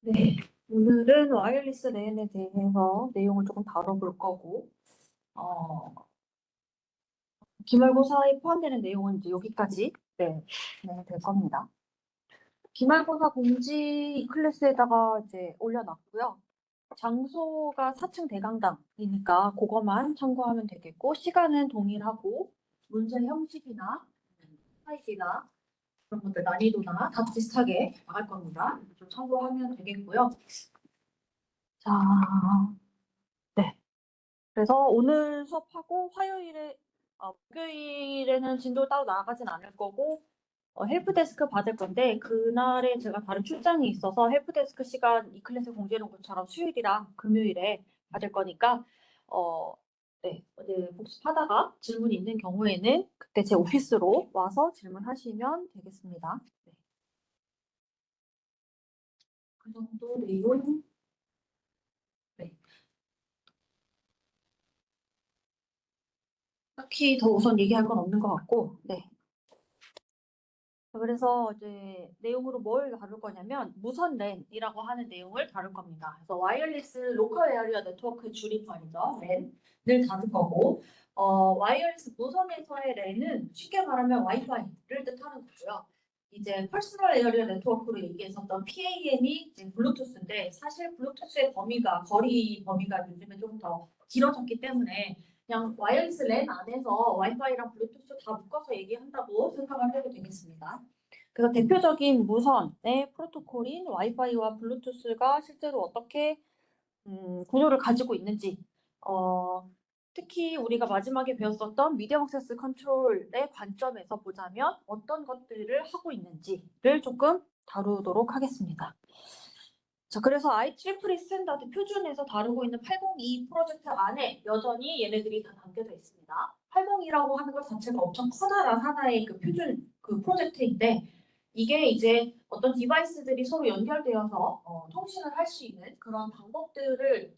네, 오늘은 와이어리스 랜에 대해서 내용을 조금 다뤄볼 거고, 어, 기말고사에 포함되는 내용은 이제 여기까지, 진행될 겁니다. 기말고사 공지 이 클래스에다가 이제 올려놨고요. 장소가 4층 대강당이니까 그거만 참고하면 되겠고, 시간은 동일하고, 문제 형식이나 타입이나 그런 것들 난이도나 다 비슷하게 나갈 겁니다. 좀 참고하면 되겠고요. 자, 네. 그래서 오늘 수업하고 목요일에는 진도 따로 나가진 않을 거고, 헬프데스크 받을 건데, 그날에 제가 다른 출장이 있어서 헬프데스크 시간 이 클래스 공지해놓은 것처럼 수요일이랑 금요일에 받을 거니까, 어, 네, 어제 복습하다가 질문이 있는 경우에는 그때 제 오피스로 와서 질문하시면 되겠습니다. 네. 그 정도 내용, 네. 딱히 더 우선 얘기할 건 없는 것 같고, 네. 그래서 이제 내용으로 뭘 다룰 거냐면 무선 랜이라고 하는 내용을 다룰 겁니다. 그래서 와이어리스 로컬 에어리어 네트워크 줄임말이죠. 랜을 다룰 거고 와이어리스 무선에서의 랜은 쉽게 말하면 와이파이를 뜻하는 거고요. 이제 퍼스널 에어리어 네트워크로 얘기했었던 PAM이 이제 블루투스인데 사실 블루투스의 거리 범위가 요즘에 좀 더 길어졌기 때문에 그냥 와이어리스 랜 안에서 와이파이랑 블루투스 다 묶어서 얘기한다고 생각을 해도 되겠습니다. 그래서 대표적인 무선의 프로토콜인 와이파이와 블루투스가 실제로 어떻게 구조를 가지고 있는지, 특히 우리가 마지막에 배웠었던 미디어 액세스 컨트롤의 관점에서 보자면 어떤 것들을 하고 있는지를 조금 다루도록 하겠습니다. 자, 그래서 IEEE 스탠다드 표준에서 다루고 있는 802 프로젝트 안에 여전히 얘네들이 다 담겨져 있습니다. 802라고 하는 것 자체가 엄청 커다란 하나의 그 표준 그 프로젝트인데 이게 이제 어떤 디바이스들이 서로 연결되어서 통신을 할 수 있는 그런 방법들을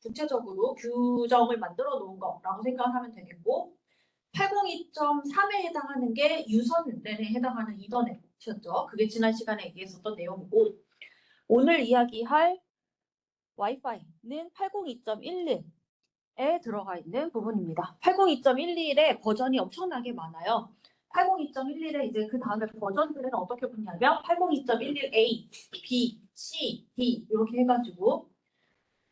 구체적으로 규정을 만들어 놓은 거라고 생각하면 되겠고 802.3에 해당하는 게 유선랜에 해당하는 이더넷이었죠. 그게 지난 시간에 얘기했었던 내용이고 오늘 이야기할 와이파이는 802.11에 들어가 있는 부분입니다. 802.11의 버전이 엄청나게 많아요. 802.11에 이제 그 다음에 버전들은 어떻게 보냐면 802.11a, b, c, d 이렇게 해가지고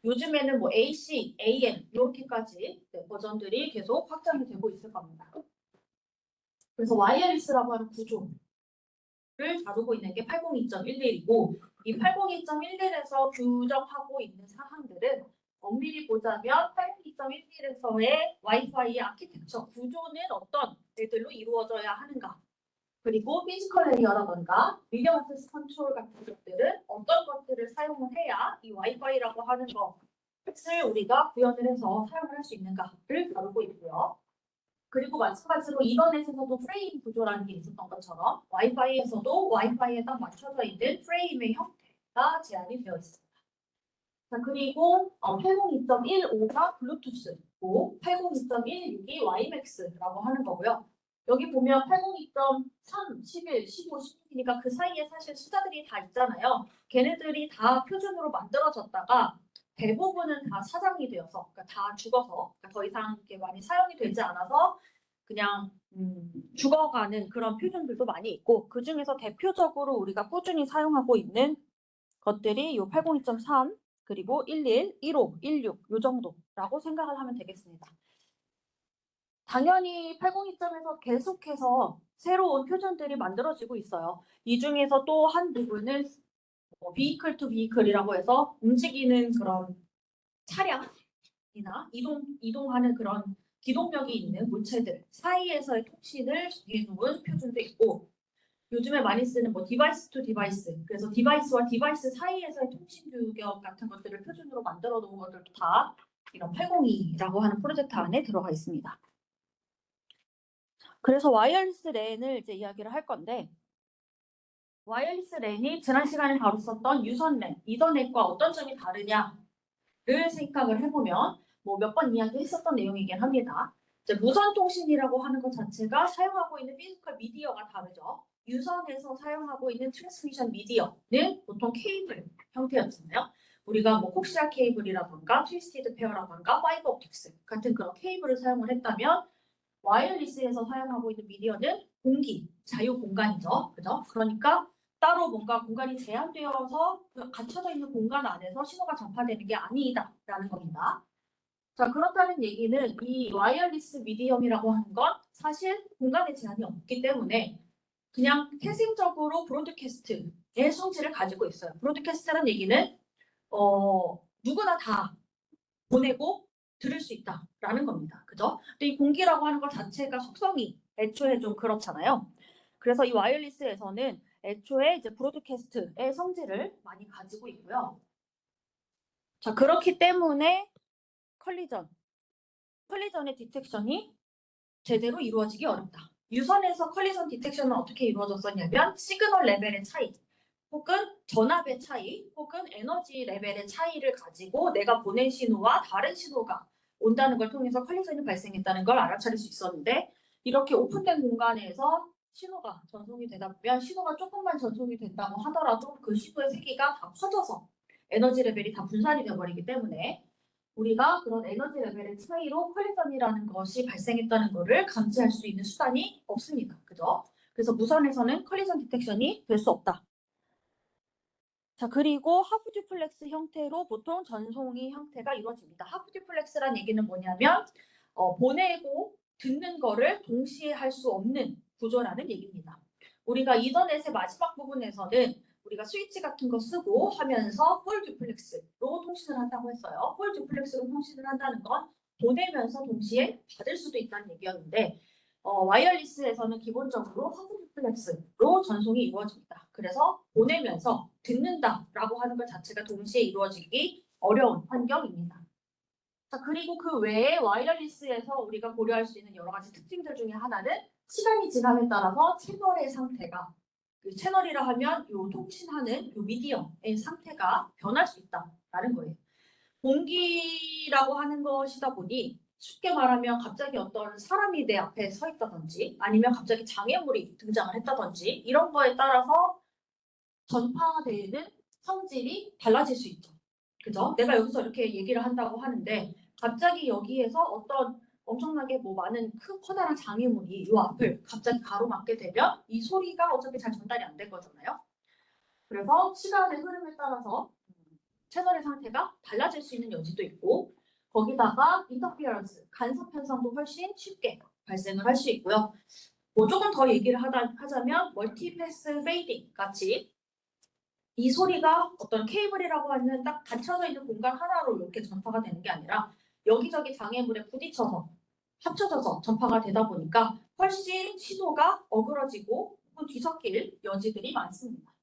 요즘에는 뭐 AC, AM 이렇게까지 버전들이 계속 확장이 되고 있을 겁니다. 그래서 와이어리스라고 하는 구조 를 다루고 있는 게 802.11이고 이 802.11에서 규정하고 있는 사항들은 엄밀히 보자면 802.11에서의 와이파이의 아키텍처 구조는 어떤 애들로 이루어져야 하는가 그리고 피지컬 레이어라던가 미디어 액세스 컨트롤 같은 것들은 어떤 것들을 사용을 해야 이 와이파이라고 하는 것을 우리가 구현을 해서 사용을 할 수 있는가를 다루고 있고요. 그리고 마찬가지로 이더넷에서도 프레임 구조라는 게 있었던 것처럼 와이파이에서도 와이파이에 딱 맞춰져 있는 프레임의 형태가 제한이 되어 있습니다. 자, 그리고 802.15가 블루투스고 802.16이 와이맥스라고 하는 거고요. 여기 보면 802.3, 11, 15, 16이니까 그 사이에 사실 숫자들이 다 있잖아요. 걔네들이 다 표준으로 만들어졌다가 대부분은 다 사장이 되어서, 그러니까 다 죽어서, 그러니까 더 이상 이렇게 많이 사용이 되지 않아서 그냥 죽어가는 그런 표준들도 많이 있고 그 중에서 대표적으로 우리가 꾸준히 사용하고 있는 것들이 이 802.3 그리고 11, 15, 16 요 정도라고 생각을 하면 되겠습니다. 당연히 802점에서 계속해서 새로운 표준들이 만들어지고 있어요. 이 중에서 또 한 부분은 vehicle to vehicle이라고 해서 움직이는 그런 차량이나 이동하는 그런 기동력이 있는 물체들 사이에서의 통신을 정해놓은 표준도 있고 요즘에 많이 쓰는 뭐 디바이스 투 디바이스 그래서 디바이스와 디바이스 사이에서의 통신 규격 같은 것들을 표준으로 만들어 놓은 것들도 다 이런 802라고 하는 프로젝트 안에 들어가 있습니다. 그래서 와이어리스 랜을 이제 이야기를 할 건데 와이어리스 랜이 지난 시간에 다뤘었던 유선 랜, 이더넷과 어떤 점이 다르냐를 생각을 해보면 뭐 몇 번 이야기했었던 내용이긴 합니다. 이제 무선 통신이라고 하는 것 자체가 사용하고 있는 피지컬 미디어가 다르죠. 유선에서 사용하고 있는 트랜스미션 미디어는 보통 케이블 형태였잖아요. 우리가 뭐 콕시아 케이블이라던가 트위스티드 페어라던가 파이버 옵틱스 같은 그런 케이블을 사용을 했다면 와이어리스에서 사용하고 있는 미디어는 공기, 자유 공간이죠. 그죠? 그러니까 따로 뭔가 공간이 제한되어서 갇혀져 있는 공간 안에서 신호가 전파되는 게 아니다라는 겁니다. 자, 그렇다는 얘기는 이 와이어리스 미디엄이라고 하는 건 사실 공간의 제한이 없기 때문에 그냥 태생적으로 브로드캐스트의 성질을 가지고 있어요. 브로드캐스트라는 얘기는 누구나 다 보내고 들을 수 있다라는 겁니다. 그죠? 근데 이 공기라고 하는 것 자체가 속성이 애초에 좀 그렇잖아요. 그래서 이 와이어리스에서는 애초에 이제 브로드캐스트의 성질을 많이 가지고 있고요. 자, 그렇기 때문에 컬리전의 디텍션이 제대로 이루어지기 어렵다. 유선에서 컬리전 디텍션은 어떻게 이루어졌었냐면 시그널 레벨의 차이, 혹은 전압의 차이, 혹은 에너지 레벨의 차이를 가지고 내가 보낸 신호와 다른 신호가 온다는 걸 통해서 컬리전이 발생했다는 걸 알아차릴 수 있었는데 이렇게 오픈된 공간에서 신호가 전송이 되다 보면 신호가 조금만 전송이 된다고 하더라도 그 신호의 세기가 다 퍼져서 에너지 레벨이 다 분산이 되어버리기 때문에 우리가 그런 에너지 레벨의 차이로 컬리전이라는 것이 발생했다는 것을 감지할 수 있는 수단이 없습니다. 그죠? 그래서 무선에서는 컬리전 디텍션이 될 수 없다. 자, 그리고 하프 듀플렉스 형태로 보통 전송이 형태가 이루어집니다. 하프 듀플렉스란 얘기는 뭐냐면 보내고 듣는 거를 동시에 할 수 없는 구조라는 얘기입니다. 우리가 이더넷의 마지막 부분에서는 우리가 스위치 같은 거 쓰고 하면서 홀 듀플렉스로 통신을 한다고 했어요. 홀 듀플렉스로 통신을 한다는 건 보내면서 동시에 받을 수도 있다는 얘기였는데 와이어리스에서는 기본적으로 하프 듀플렉스로 전송이 이루어집니다. 그래서 보내면서 듣는다라고 하는 것 자체가 동시에 이루어지기 어려운 환경입니다. 자, 그리고 그 외에 와이어리스에서 우리가 고려할 수 있는 여러 가지 특징들 중에 하나는 시간이 지남에 따라서 채널의 상태가 그 채널이라 하면 요 통신하는 요 미디엄의 상태가 변할 수 있다라는 거예요. 공기라고 하는 것이다 보니 쉽게 말하면 갑자기 어떤 사람이 내 앞에 서 있다든지 아니면 갑자기 장애물이 등장을 했다든지 이런 거에 따라서 전파되는 성질이 달라질 수 있죠. 그죠? 내가 여기서 이렇게 얘기를 한다고 하는데 갑자기 여기에서 어떤 엄청나게 뭐 많은 큰 커다란 장애물이 이 앞을 갑자기 가로막게 되면 이 소리가 어차피 잘 전달이 안 될 거잖아요. 그래서 시간의 흐름에 따라서 채널의 상태가 달라질 수 있는 여지도 있고 거기다가 인터피어런스, 간섭 현상도 훨씬 쉽게 발생을 할 수 있고요. 뭐 조금 더 얘기를 하자면 멀티패스 페이딩 같이 이 소리가 어떤 케이블이라고 하는 딱 닫혀져 있는 공간 하나로 이렇게 전파가 되는 게 아니라 여기저기 장애물에 부딪혀서 합쳐져서 전파가 되다 보니까 훨씬 신호가 어그러지고 혹은 뒤섞일 여지들이 많습니다.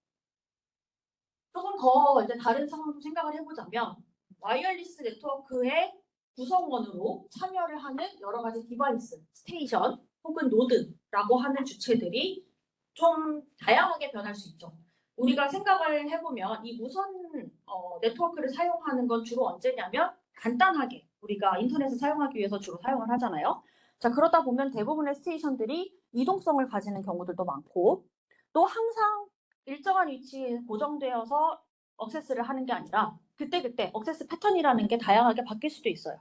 조금 더 이제 다른 상황도 생각을 해보자면 와이어리스 네트워크의 구성원으로 참여를 하는 여러 가지 디바이스, 스테이션 혹은 노드라고 하는 주체들이 좀 다양하게 변할 수 있죠. 우리가 생각을 해보면 이 무선 네트워크를 사용하는 건 주로 언제냐면 간단하게 우리가 인터넷을 사용하기 위해서 주로 사용을 하잖아요. 자, 그러다 보면 대부분의 스테이션들이 이동성을 가지는 경우들도 많고 또 항상 일정한 위치에 고정되어서 억세스를 하는 게 아니라 그때그때 억세스 패턴이라는 게 다양하게 바뀔 수도 있어요.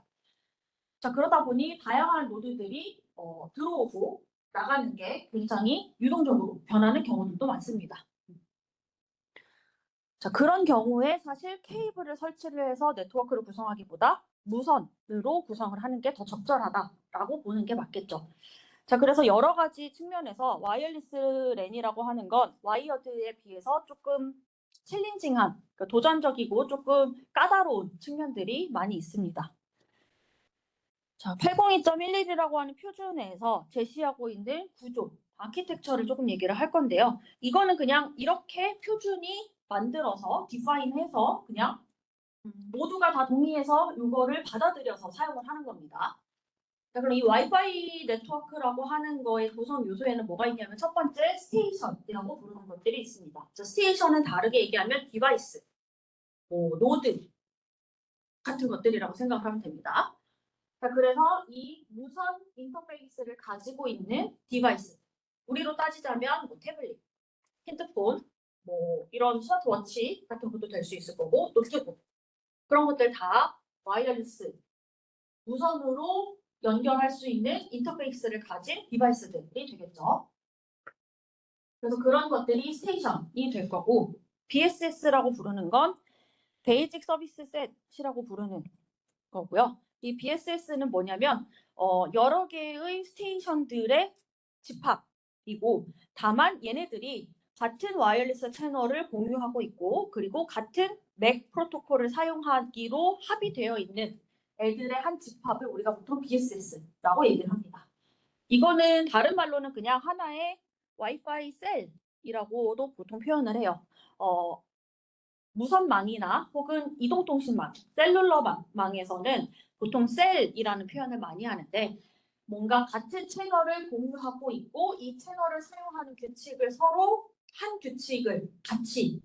자, 그러다 보니 다양한 노드들이 들어오고 나가는 게 굉장히 유동적으로 변하는 경우들도 많습니다. 자, 그런 경우에 사실 케이블을 설치를 해서 네트워크를 구성하기보다 무선으로 구성을 하는 게 더 적절하다라고 보는 게 맞겠죠. 자, 그래서 여러 가지 측면에서 와이어리스 랜이라고 하는 건 와이어드에 비해서 조금 챌린징한, 그러니까 도전적이고 조금 까다로운 측면들이 많이 있습니다. 자, 802.11이라고 하는 표준에서 제시하고 있는 구조, 아키텍처를 조금 얘기를 할 건데요. 이거는 그냥 이렇게 표준이 만들어서 디파인해서 그냥 모두가 다 동의해서 이거를 받아들여서 사용을 하는 겁니다. 자, 그럼 이 와이파이 네트워크라고 하는 거의 구성 요소에는 뭐가 있냐면 첫 번째 스테이션이라고 부르는 것들이 있습니다. 자, 스테이션은 다르게 얘기하면 디바이스, 뭐 노드 같은 것들이라고 생각하면 됩니다. 자, 그래서 이 무선 인터페이스를 가지고 있는 디바이스, 우리로 따지자면 뭐 태블릿, 핸드폰, 뭐 이런 스마트워치 같은 것도 될 수 있을 거고 노트북 그런 것들 다 와이어리스 무선으로 연결할 수 있는 인터페이스를 가진 디바이스들이 되겠죠. 그래서 그런 것들이 스테이션이 될 거고 BSS라고 부르는 건 베이직 서비스 셋이라고 부르는 거고요. 이 BSS는 뭐냐면 여러 개의 스테이션들의 집합이고 다만 얘네들이 같은 와이어리스 채널을 공유하고 있고 그리고 같은 맥 프로토콜을 사용하기로 합의되어 있는 애들의 한 집합을 우리가 보통 BSS라고 얘기를 합니다. 이거는 다른 말로는 그냥 하나의 와이파이 셀이라고도 보통 표현을 해요. 무선망이나 혹은 이동통신망, 셀룰러망에서는 보통 셀이라는 표현을 많이 하는데 뭔가 같은 채널을 공유하고 있고 이 채널을 사용하는 규칙을 서로 한 규칙을 같이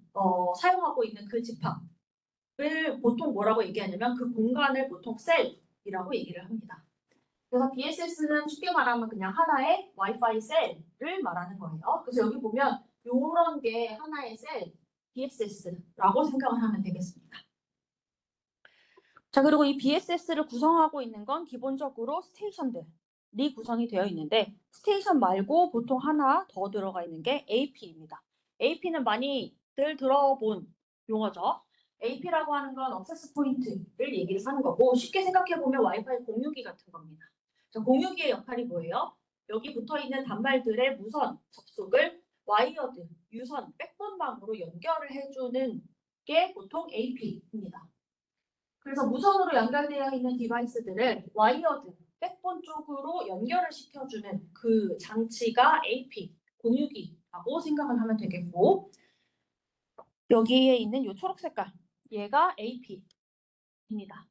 사용하고 있는 그 집합을 보통 뭐라고 얘기하냐면 그 공간을 보통 셀이라고 얘기를 합니다. 그래서 BSS는 쉽게 말하면 그냥 하나의 와이파이 셀을 말하는 거예요. 그래서 여기 보면 이런 게 하나의 셀, BSS라고 생각을 하면 되겠습니다. 자, 그리고 이 BSS를 구성하고 있는 건 기본적으로 스테이션들이 구성이 되어 있는데 스테이션 말고 보통 하나 더 들어가 있는 게 AP입니다. AP는 많이들 들어본 용어죠. AP라고 하는 건 액세스 포인트를 얘기를 하는 거고 쉽게 생각해 보면 와이파이 공유기 같은 겁니다. 자, 공유기의 역할이 뭐예요? 여기 붙어 있는 단말들의 무선 접속을 와이어드, 유선, 백본망으로 연결을 해주는 게 보통 AP입니다. 그래서 무선으로 연결되어 있는 디바이스들을 와이어드, 백본 쪽으로 연결을 시켜주는 그 장치가 AP, 공유기라고 생각을 하면 되겠고 여기에 있는 이 초록 색깔, 얘가 AP입니다.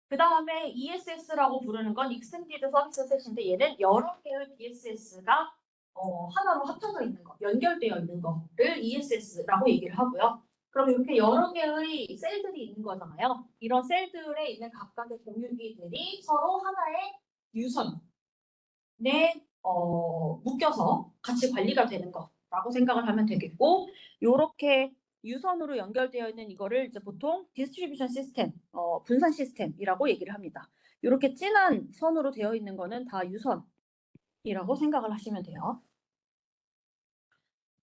그 다음에 ESS라고 부르는 건 Extended Service Set인데 얘는 여러 개의 BSS가 하나로 합쳐져 있는 거, 연결되어 있는 거를 ESS라고 얘기를 하고요. 그럼 이렇게 여러 개의 셀들이 있는 거잖아요. 이런 셀들에 있는 각각의 공유기들이 서로 하나의 유선에 묶여서 같이 관리가 되는 거라고 생각을 하면 되겠고 이렇게 유선으로 연결되어 있는 이거를 이제 보통 디스트리뷰션 시스템, 분산 시스템이라고 얘기를 합니다. 이렇게 진한 선으로 되어 있는 거는 다 유선이라고 생각을 하시면 돼요.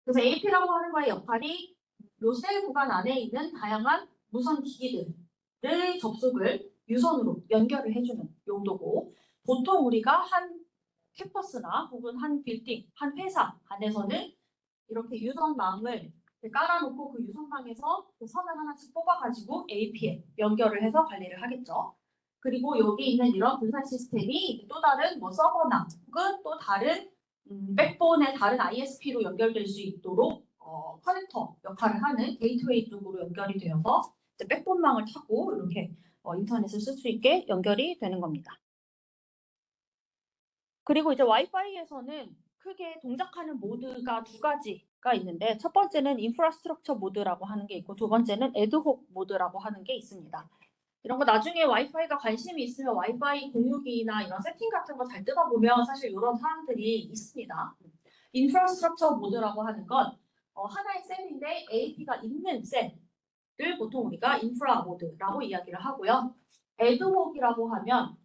그래서 AP라고 하는 거의 역할이 요 셀 구간 안에 있는 다양한 무선 기기들의 접속을 유선으로 연결을 해주는 용도고 보통 우리가 한 캠퍼스나 혹은 한 빌딩, 한 회사 안에서는 이렇게 유선망을 깔아놓고 그 유선망에서 그 선을 하나씩 뽑아가지고 AP에 연결을 해서 관리를 하겠죠. 그리고 여기 있는 이런 분산 시스템이 또 다른 뭐 서버나 혹은 또 다른 백본의 다른 ISP로 연결될 수 있도록 커넥터 역할을 하는 게이트웨이 쪽으로 연결이 되어서 이제 백본망을 타고 이렇게 인터넷을 쓸 수 있게 연결이 되는 겁니다. 그리고 이제 와이파이에서는 크게 동작하는 모드가 두 가지가 있는데 첫 번째는 인프라스트럭처 모드라고 하는 게 있고 두 번째는 애드혹 모드라고 하는 게 있습니다. 이런 거 나중에 와이파이가 관심이 있으면 와이파이 공유기나 이런 세팅 같은 거 잘 뜯어보면 사실 이런 사항들이 있습니다. 인프라스트럭처 모드라고 하는 건 하나의 셀인데 AP가 있는 셀을 보통 우리가 인프라 모드라고 이야기를 하고요. 애드혹이라고 하면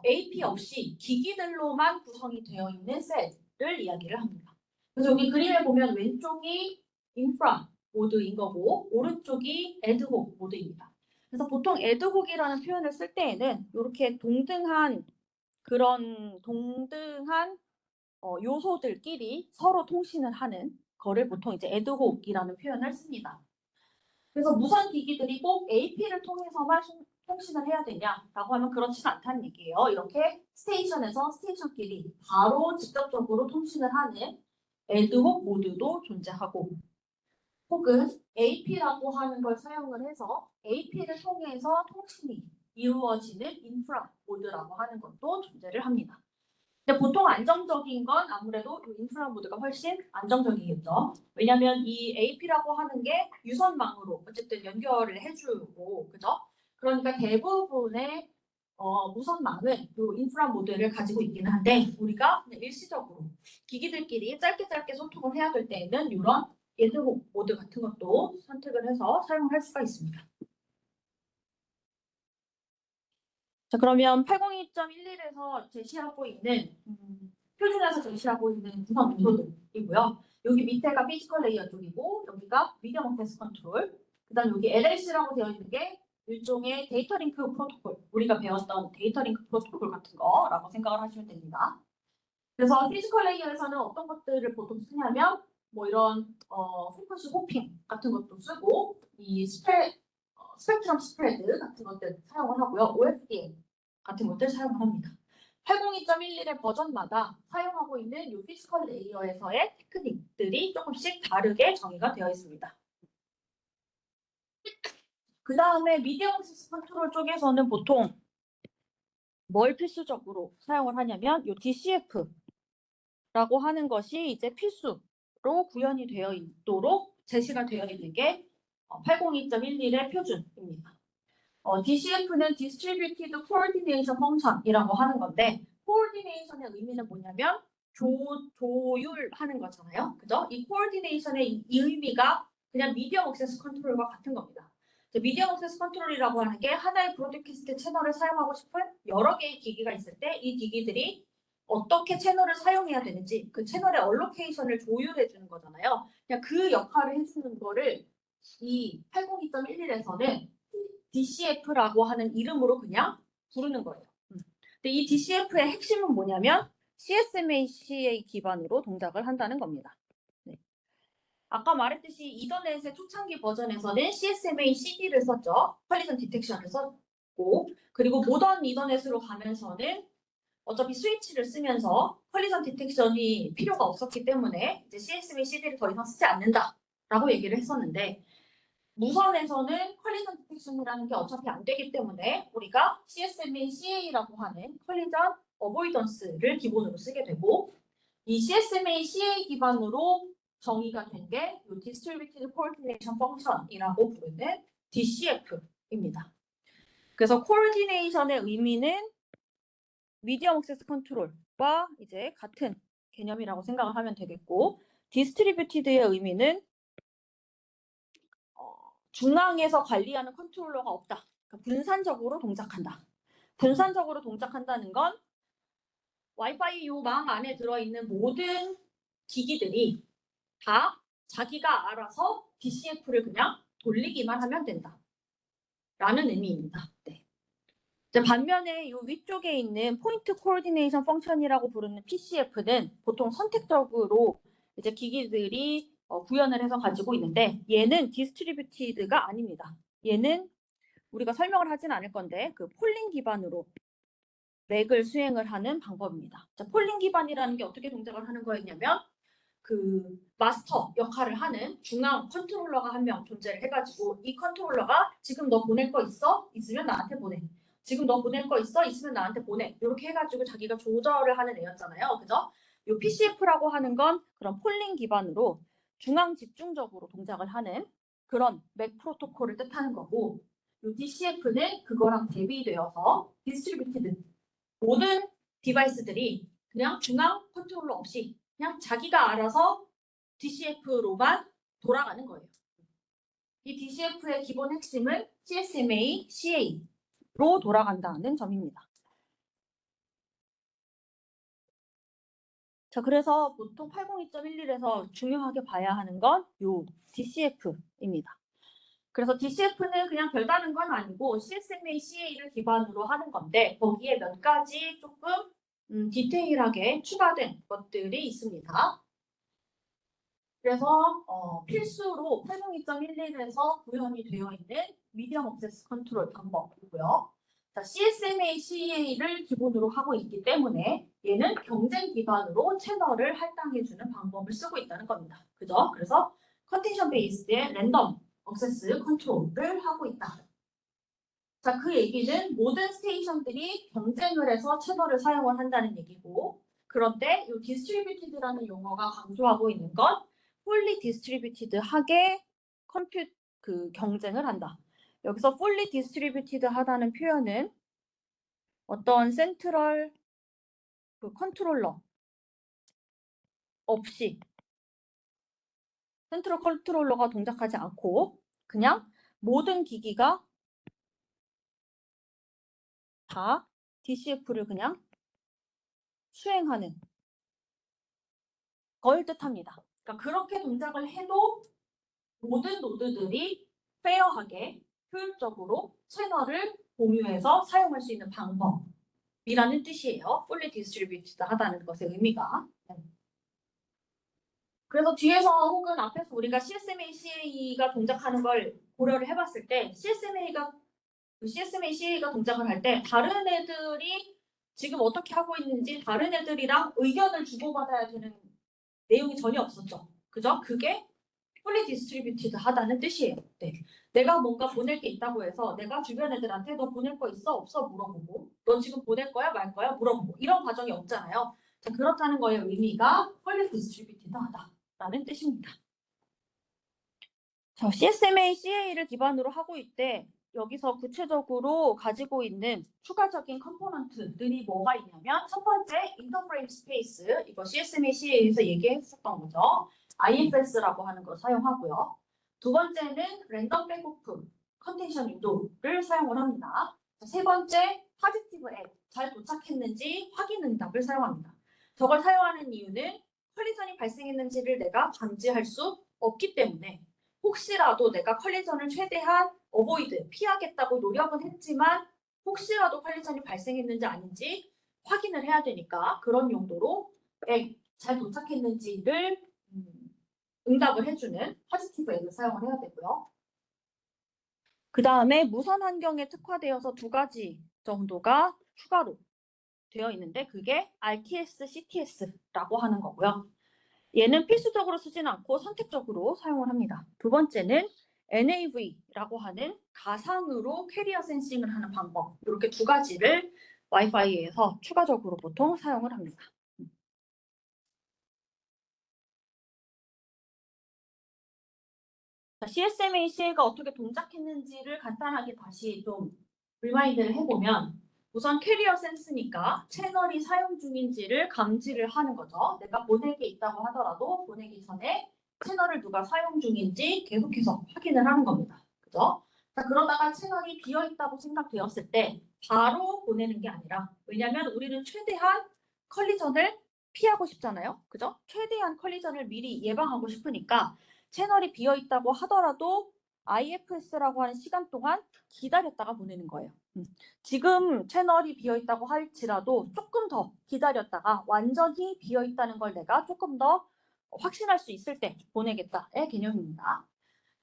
AP 없이 기기들로만 구성이 되어 있는 셀을 이야기를 합니다. 그래서 여기 그림에 보면 왼쪽이 인프라 모드인 거고 오른쪽이 애드혹 모드입니다. 그래서 보통 애드혹이라는 표현을 쓸 때에는 이렇게 동등한 요소들끼리 서로 통신을 하는 거를 보통 이제 애드혹이라는 표현을 씁니다. 그래서 무선 기기들이 꼭 AP를 통해서만 통신을 해야 되냐라고 하면 그렇지는 않다는 얘기예요. 이렇게 스테이션에서 스테이션끼리 바로 직접적으로 통신을 하는 애드혹 모드도 존재하고 혹은 AP라고 하는 걸 사용을 해서 AP를 통해서 통신이 이루어지는 인프라 모드라고 하는 것도 존재를 합니다. 근데 보통 안정적인 건 아무래도 이 인프라 모드가 훨씬 안정적이겠죠. 왜냐하면 이 AP라고 하는 게 유선망으로 어쨌든 연결을 해주고, 그죠? 그러니까 대부분의 무선 많은 이 인프라 모드를 가지고 있기는 한데 우리가 그냥 일시적으로 기기들끼리 짧게 소통을 해야 될 때에는 이런 예드 모드 같은 것도 선택을 해서 사용할 수가 있습니다. 자, 그러면 802.11에서 제시하고 있는 표준에서 제시하고 있는 구성 요소들이고요. 여기 밑에가 피지컬 레이어 쪽이고 여기가 미디엄 액세스 컨트롤, 그다음 여기 LLC라고 되어 있는 게 일종의 데이터 링크 프로토콜, 우리가 배웠던 데이터 링크 프로토콜 같은 거라고 생각을 하시면 됩니다. 그래서 피지컬 레이어에서는 어떤 것들을 보통 쓰냐면 뭐 이런 프리퀀시 호핑 같은 것도 쓰고 이 스펙트럼 스프레드 같은 것들 사용을 하고요. OFDM 같은 것들 사용을 합니다. 802.11의 버전마다 사용하고 있는 이 피지컬 레이어에서의 테크닉들이 조금씩 다르게 정의가 되어 있습니다. 그 다음에 미디엄 액세스 컨트롤 쪽에서는 보통 뭘 필수적으로 사용을 하냐면 이 DCF라고 하는 것이 이제 필수로 구현이 되어 있도록 제시가 되어 있는 게 802.11의 표준입니다. DCF는 Distributed Coordination Function이라고 하는 건데 coordination의 의미는 뭐냐면 조율하는 거잖아요. 그죠? 이 coordination의 이 의미가 그냥 미디엄 액세스 컨트롤과 같은 겁니다. 미디엄 액세스 컨트롤이라고 하는 게 하나의 브로드캐스트 채널을 사용하고 싶은 여러 개의 기기가 있을 때 이 기기들이 어떻게 채널을 사용해야 되는지 그 채널의 얼로케이션을 조율해 주는 거잖아요. 그냥 그 역할을 해주는 거를 이 802.11에서는 DCF라고 하는 이름으로 그냥 부르는 거예요. 근데 이 DCF의 핵심은 뭐냐면 CSMA/CA 기반으로 동작을 한다는 겁니다. 네. 아까 말했듯이 이더넷의 초창기 버전에서는 CSMA/CD를 썼죠. 컬리전 디텍션을 썼고, 그리고 모던 이더넷으로 가면서는 어차피 스위치를 쓰면서 컬리전 디텍션이 필요가 없었기 때문에 이제 CSMA/CD를 더 이상 쓰지 않는다라고 얘기를 했었는데, 무선에서는 컬리전 디텍션이라는 게 어차피 안 되기 때문에 우리가 CSMA/CA라고 하는 컬리전 어보이던스를 기본으로 쓰게 되고, 이 CSMA/CA 기반으로 정의가 된 게 이 Distributed Coordination Function이라고 부르는 DCF입니다. 그래서 코디네이션의 의미는 미디엄 액세스 컨트롤과 이제 같은 개념이라고 생각을 하면 되겠고, 디스트리뷰티드의 의미는 중앙에서 관리하는 컨트롤러가 없다. 그러니까 분산적으로 동작한다. 분산적으로 동작한다는 건 와이파이 요 망 안에 들어있는 모든 기기들이 다 자기가 알아서 DCF를 그냥 돌리기만 하면 된다. 라는 의미입니다. 네. 반면에 이 위쪽에 있는 포인트 코디네이션 펑션이라고 부르는 PCF는 보통 선택적으로 이제 기기들이 구현을 해서 가지고 있는데 얘는 디스트리뷰티드가 아닙니다. 얘는 우리가 설명을 하진 않을 건데 그 폴링 기반으로 맥을 수행을 하는 방법입니다. 자, 폴링 기반이라는 게 어떻게 동작을 하는 거였냐면 그 마스터 역할을 하는 중앙 컨트롤러가 한 명 존재를 해가지고 이 컨트롤러가 지금 너 보낼 거 있어? 있으면 나한테 보내. 지금 너 보낼 거 있어? 있으면 나한테 보내. 이렇게 해가지고 자기가 조절을 하는 애였잖아요. 그죠? 이 PCF라고 하는 건 그런 폴링 기반으로 중앙 집중적으로 동작을 하는 그런 맥 프로토콜을 뜻하는 거고, 이 DCF는 그거랑 대비되어서 디스트리뷰티드 모든 디바이스들이 그냥 중앙 컨트롤러 없이 그냥 자기가 알아서 DCF로만 돌아가는 거예요. 이 DCF의 기본 핵심은 CSMA, CA로 돌아간다는 점입니다. 자, 그래서 보통 802.11에서 중요하게 봐야 하는 건 요 DCF입니다. 그래서 DCF는 그냥 별다른 건 아니고 CSMA, CA를 기반으로 하는 건데 거기에 몇 가지 조금 디테일하게 추가된 것들이 있습니다. 그래서 필수로 802.11에서 구현이 되어 있는 미디엄 액세스 컨트롤 방법이고요. 자, CSMA, CA를 기본으로 하고 있기 때문에 얘는 경쟁 기반으로 채널을 할당해주는 방법을 쓰고 있다는 겁니다. 그죠? 그래서 컨디션 베이스의 랜덤 액세스 컨트롤을 하고 있다. 자, 그 얘기는 모든 스테이션들이 경쟁을 해서 채널을 사용을 한다는 얘기고, 그런데 이 디스트리뷰티드라는 용어가 강조하고 있는 건 fully distributed하게 경쟁을 한다. 여기서 fully distributed 하다는 표현은 어떤 센트럴 컨트롤러 없이 센트럴 컨트롤러가 동작하지 않고 그냥 모든 기기가 다 DCF를 그냥 수행하는 걸 뜻합니다. 그러니까 그렇게 동작을 해도 모든 노드들이 페어하게 효율적으로 채널을 공유해서 사용할 수 있는 방법이라는 뜻이에요. fully distributed 하다는 것의 의미가. 그래서 뒤에서 혹은 앞에서 우리가 CSMA, CA가 동작하는 걸 고려를 해봤을 때 CSMA, CA가 동작을 할 때 다른 애들이 지금 어떻게 하고 있는지 다른 애들이랑 의견을 주고받아야 되는 내용이 전혀 없었죠. 그죠? 그게 fully distributed 하다는 뜻이에요. 네. 내가 뭔가 보낼 게 있다고 해서 내가 주변 애들한테 너 보낼 거 있어? 없어? 물어보고 너 지금 보낼 거야? 말 거야? 물어보고 이런 과정이 없잖아요. 자, 그렇다는 거의 의미가 fully distributed 하다라는 뜻입니다. 자, CSMA, CA를 기반으로 하고 있대. 여기서 구체적으로 가지고 있는 추가적인 컴포넌트들이 뭐가 있냐면 첫 번째 인터프레임 스페이스 이거 CSMA, CA에서 얘기했었던 거죠. IFS라고 하는 걸 사용하고요. 두 번째는 랜덤 백오프 컨텐션 윈도우를 사용을 합니다. 세 번째 파지티브 앱 잘 도착했는지 확인 응답을 사용합니다. 저걸 사용하는 이유는 컬리전이 발생했는지를 내가 감지할 수 없기 때문에 혹시라도 내가 컬리전을 최대한 어보이드, 피하겠다고 노력은 했지만 혹시라도 컬리전이 발생했는지 아닌지 확인을 해야 되니까 그런 용도로 잘 도착했는지를 응답을 해주는 포지티브 앱을 사용을 해야 되고요. 그 다음에 무선 환경에 특화되어서 두 가지 정도가 추가로 되어 있는데 그게 RTS, CTS라고 하는 거고요. 얘는 필수적으로 쓰지는 않고 선택적으로 사용을 합니다. 두 번째는 NAV라고 하는 가상으로 캐리어 센싱을 하는 방법. 이렇게 두 가지를 와이파이에서 추가적으로 보통 사용을 합니다. 자, CSMA, CA가 어떻게 동작했는지를 간단하게 다시 좀 리마인드를 해보면 우선 캐리어 센스니까 채널이 사용 중인지를 감지를 하는 거죠. 내가 보낼 게 있다고 하더라도 보내기 전에 채널을 누가 사용 중인지 계속해서 확인을 하는 겁니다. 그죠? 자, 그러다가 채널이 비어 있다고 생각되었을 때 바로 보내는 게 아니라 왜냐하면 우리는 최대한 컬리전을 피하고 싶잖아요. 그죠? 최대한 컬리전을 미리 예방하고 싶으니까 채널이 비어 있다고 하더라도 IFS라고 하는 시간 동안 기다렸다가 보내는 거예요. 지금 채널이 비어 있다고 할지라도 조금 더 기다렸다가 완전히 비어 있다는 걸 내가 조금 더 확신할 수 있을 때 보내겠다의 개념입니다.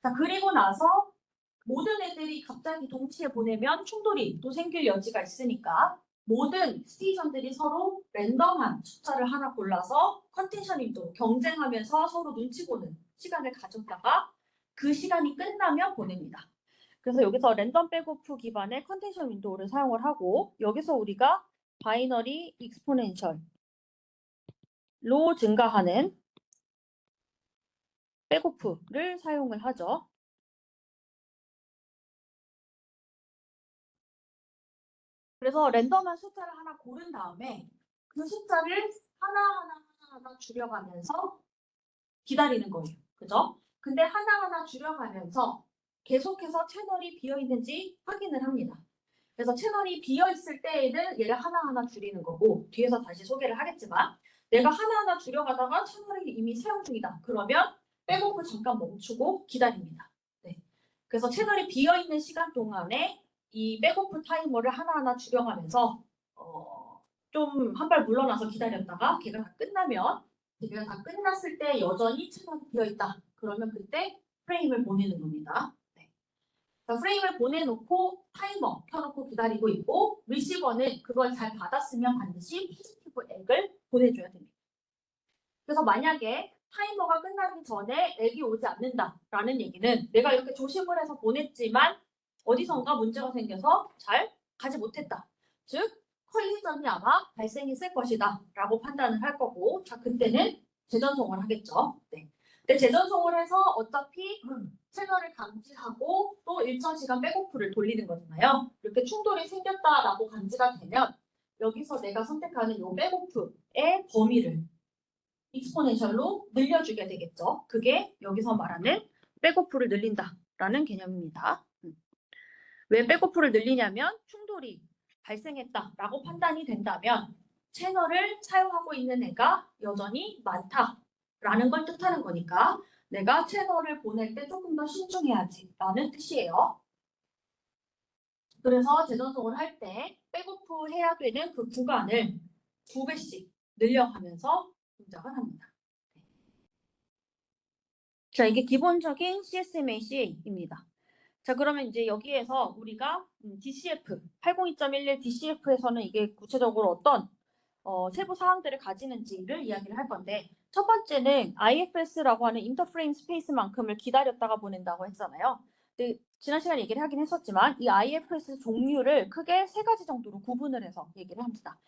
자, 그리고 나서 모든 애들이 갑자기 동시에 보내면 충돌이 또 생길 여지가 있으니까 모든 스테이션들이 서로 랜덤한 숫자를 하나 골라서 컨텐션 윈도우 경쟁하면서 서로 눈치 보는 시간을 가졌다가 그 시간이 끝나면 보냅니다. 그래서 여기서 랜덤 백오프 기반의 컨텐션 윈도우를 사용을 하고 여기서 우리가 바이너리 익스포넨셜로 증가하는 백오프를 사용을 하죠. 그래서 랜덤한 숫자를 하나 고른 다음에 그 숫자를 하나하나 줄여가면서 기다리는 거예요. 그죠? 근데 하나하나 줄여가면서 계속해서 채널이 비어있는지 확인을 합니다. 그래서 채널이 비어있을 때에는 얘를 하나하나 줄이는 거고 뒤에서 다시 소개를 하겠지만 내가 하나하나 줄여가다가 채널이 이미 사용 중이다. 그러면 백오프 잠깐 멈추고 기다립니다. 네. 그래서 채널이 비어있는 시간 동안에 이 백오프 타이머를 하나하나 줄여가면서 좀 한 발 물러나서 기다렸다가 걔가 다 끝나면 걔가 다 끝났을 때 여전히 채널이 비어있다. 그러면 그때 프레임을 보내는 겁니다. 네. 프레임을 보내놓고 타이머 켜놓고 기다리고 있고 리시버는 그걸 잘 받았으면 반드시 포지티브 액을 보내줘야 됩니다. 그래서 만약에 타이머가 끝나기 전에 액이 오지 않는다라는 얘기는 내가 이렇게 조심을 해서 보냈지만 어디선가 문제가 생겨서 잘 가지 못했다. 즉 컬리전이 아마 발생했을 것이다 라고 판단을 할 거고 자 그때는 재전송을 하겠죠. 네. 근데 재전송을 해서 어차피 채널을 감지하고 또 일정 시간 백오프를 돌리는 거잖아요. 이렇게 충돌이 생겼다라고 감지가 되면 여기서 내가 선택하는 이 백오프의 범위를 익스포넨셜로 늘려주게 되겠죠. 그게 여기서 말하는 백오프를 늘린다라는 개념입니다. 왜 백오프를 늘리냐면 충돌이 발생했다라고 판단이 된다면 채널을 사용하고 있는 애가 여전히 많다라는 걸 뜻하는 거니까 내가 채널을 보낼 때 조금 더 신중해야지라는 뜻이에요. 그래서 재전송을 할 때 백오프 해야 되는 그 구간을 2배씩 늘려가면서 동작을 합니다. 자, 이게 기본적인 CSMA/CA입니다. 자, 그러면 이제 여기에서 우리가 DCF, 802.11 DCF에서는 이게 구체적으로 어떤 세부 사항들을 가지는지를 이야기를 할 건데 첫 번째는 IFS라고 하는 인터프레임 스페이스만큼을 기다렸다가 보낸다고 했잖아요. 근데 지난 시간에 얘기를 하긴 했었지만 이 IFS 종류를 크게 3가지 정도로 구분을 해서 얘기를 합니다.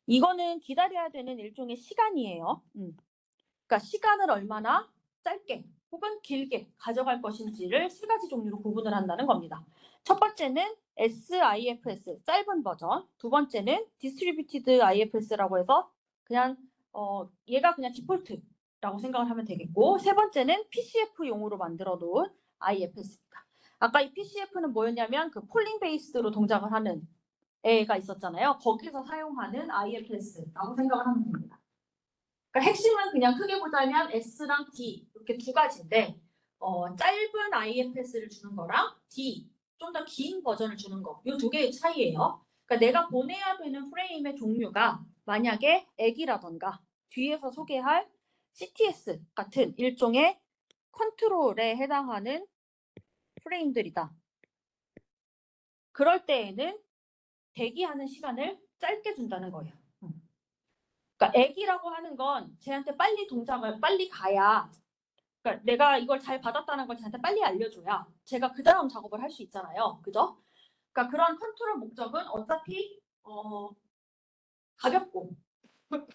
이거는 기다려야 되는 일종의 시간이에요. 그러니까 시간을 얼마나 짧게 혹은 길게 가져갈 것인지를 3가지 종류로 구분을 한다는 겁니다. 첫 번째는 SIFS, 짧은 버전. 두 번째는 Distributed IFS라고 해서 그냥 얘가 그냥 디폴트라고 생각을 하면 되겠고 세 번째는 PCF용으로 만들어 놓은 IFS입니다. 아까 이 PCF는 뭐였냐면 그 폴링 베이스로 동작을 하는 애가 있었잖아요. 거기서 사용하는 IFS라고 생각을 하면 됩니다. 그러니까 핵심은 그냥 크게 보자면 S랑 D 이렇게 2가지인데 짧은 IFS를 주는 거랑 D 좀 더 긴 버전을 주는 거 이 2개의 차이예요. 그러니까 내가 보내야 되는 프레임의 종류가 만약에 액이라던가 뒤에서 소개할 CTS 같은 일종의 컨트롤에 해당하는 프레임들이다. 그럴 때에는 대기하는 시간을 짧게 준다는 거예요. 그러니까 액이라고 하는 건 쟤한테 빨리 동작을 빨리 가야 그러니까 내가 이걸 잘 받았다는 걸 쟤한테 빨리 알려줘야 제가 그 다음 작업을 할 수 있잖아요. 그죠? 그러니까 그런 컨트롤 목적은 어차피 가볍고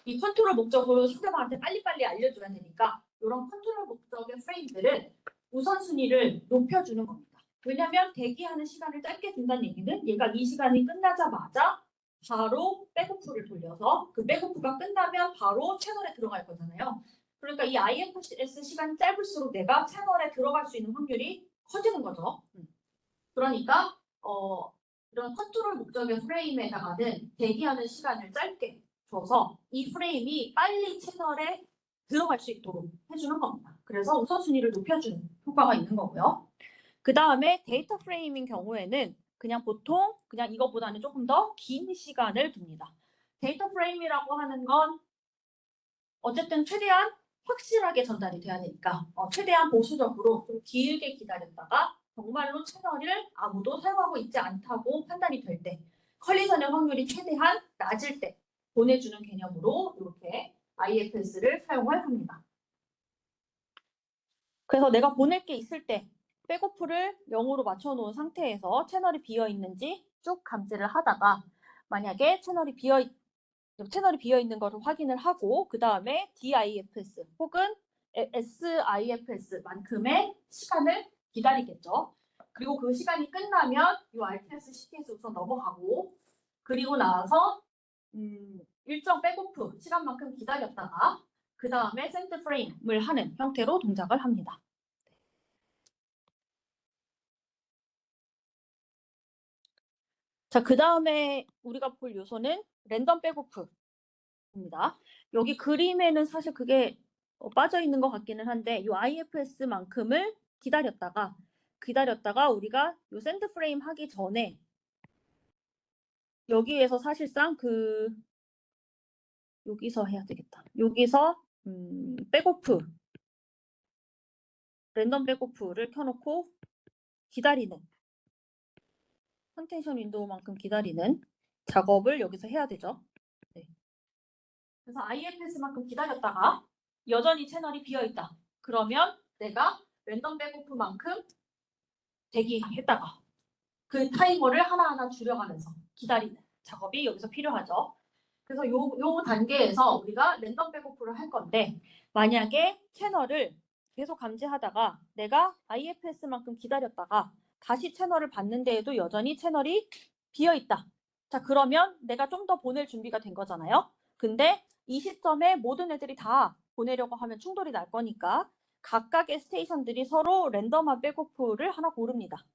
이 컨트롤 목적으로 상대방한테 빨리빨리 알려줘야 되니까 이런 컨트롤 목적의 프레임들은 우선순위를 높여주는 겁니다. 왜냐하면 대기하는 시간을 짧게 준다는 얘기는 얘가 이 시간이 끝나자마자 바로 백오프를 돌려서 그 백오프가 끝나면 바로 채널에 들어갈 거잖아요. 그러니까 이 IFS 시간이 짧을수록 내가 채널에 들어갈 수 있는 확률이 커지는 거죠. 그러니까 이런 컨트롤 목적의 프레임에다가는 대기하는 시간을 짧게 줘서 이 프레임이 빨리 채널에 들어갈 수 있도록 해주는 겁니다. 그래서 우선순위를 높여주는 효과가 있는 거고요. 그 다음에 데이터 프레임인 경우에는 그냥 보통 그냥 이거보다는 조금 더 긴 시간을 둡니다. 데이터 프레임이라고 하는 건 어쨌든 최대한 확실하게 전달이 돼야 되니까 최대한 보수적으로 좀 길게 기다렸다가 정말로 채널을 아무도 사용하고 있지 않다고 판단이 될 때 컬리전의 확률이 최대한 낮을 때 보내주는 개념으로 이렇게 IFS를 사용을 합니다. 그래서 내가 보낼 게 있을 때 백오프를 0으로 맞춰놓은 상태에서 채널이 비어있는지 쭉 감지를 하다가 만약에 채널이 비어있는 것을 확인을 하고 그 다음에 DIFS 혹은 SIFS만큼의 시간을 기다리겠죠. 그리고 그 시간이 끝나면 이 RTS, CTS 우선 넘어가고 그리고 나서 일정 백오프 시간만큼 기다렸다가 그 다음에 샌드 프레임을 하는 형태로 동작을 합니다. 자, 그 다음에 우리가 볼 요소는 랜덤 백오프입니다. 여기 그림에는 사실 그게 빠져 있는 것 같기는 한데 이 IFS만큼을 기다렸다가 우리가 이 샌드 프레임 하기 전에 여기에서 사실상 여기서 해야 되겠다. 여기서 백오프 랜덤 백오프를 켜놓고 기다리는 컨텐션 윈도우만큼 기다리는 작업을 여기서 해야 되죠. 네. 그래서 IFS만큼 기다렸다가 여전히 채널이 비어있다. 그러면 내가 랜덤 백오프만큼 대기했다가 그 타이머를 하나하나 줄여가면서 기다리는 작업이 여기서 필요하죠. 그래서 요 단계에서 우리가 랜덤 백오프를 할 건데 만약에 채널을 계속 감지하다가 내가 IFS만큼 기다렸다가 다시 채널을 봤는데에도 여전히 채널이 비어있다. 자, 그러면 내가 좀 더 보낼 준비가 된 거잖아요. 근데 이 시점에 모든 애들이 다 보내려고 하면 충돌이 날 거니까 각각의 스테이션들이 서로 랜덤한 백오프를 하나 고릅니다.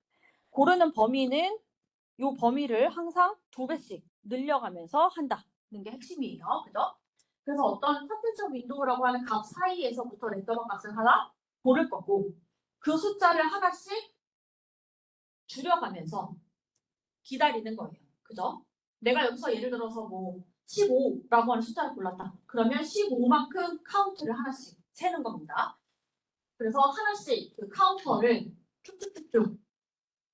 고르는 범위는 이 범위를 항상 2배씩 늘려가면서 한다는 게 핵심이에요. 그죠? 그래서 어떤 컨텐츠 윈도우라고 하는 값 사이에서부터 랜덤한 값을 하나 고를 거고 그 숫자를 하나씩 줄여가면서 기다리는 거예요. 그죠? 내가 여기서 예를 들어서 뭐 15라고 하는 숫자를 골랐다. 그러면 15만큼 카운트를 하나씩 세는 겁니다. 그래서 하나씩 그 카운터를 쭉쭉쭉쭉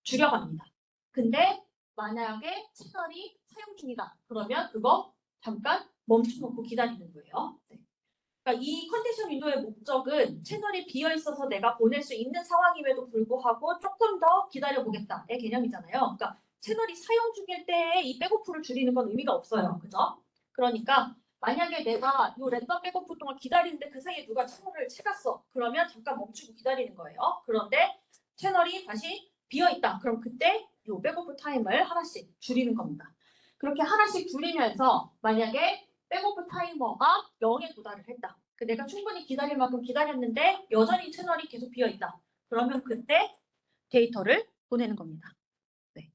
줄여갑니다. 근데 만약에 채널이 사용 중이다. 그러면 그거 잠깐 멈춰놓고 기다리는 거예요. 네. 그러니까 이 컨디션 윈도우의 목적은 채널이 비어 있어서 내가 보낼 수 있는 상황임에도 불구하고 조금 더 기다려보겠다의 개념이잖아요. 그러니까 채널이 사용 중일 때 이 백오프를 줄이는 건 의미가 없어요. 그죠? 그러니까 만약에 내가 이 랜덤 백오프 동안 기다리는데 그 사이에 누가 채널을 채갔어. 그러면 잠깐 멈추고 기다리는 거예요. 그런데 채널이 다시 비어 있다. 그럼 그때 이 백오프 타임을 하나씩 줄이는 겁니다. 그렇게 하나씩 줄이면서 만약에 백오프 타이머가 0에 도달을 했다. 내가 충분히 기다릴 만큼 기다렸는데 여전히 채널이 계속 비어 있다. 그러면 그때 데이터를 보내는 겁니다. 네.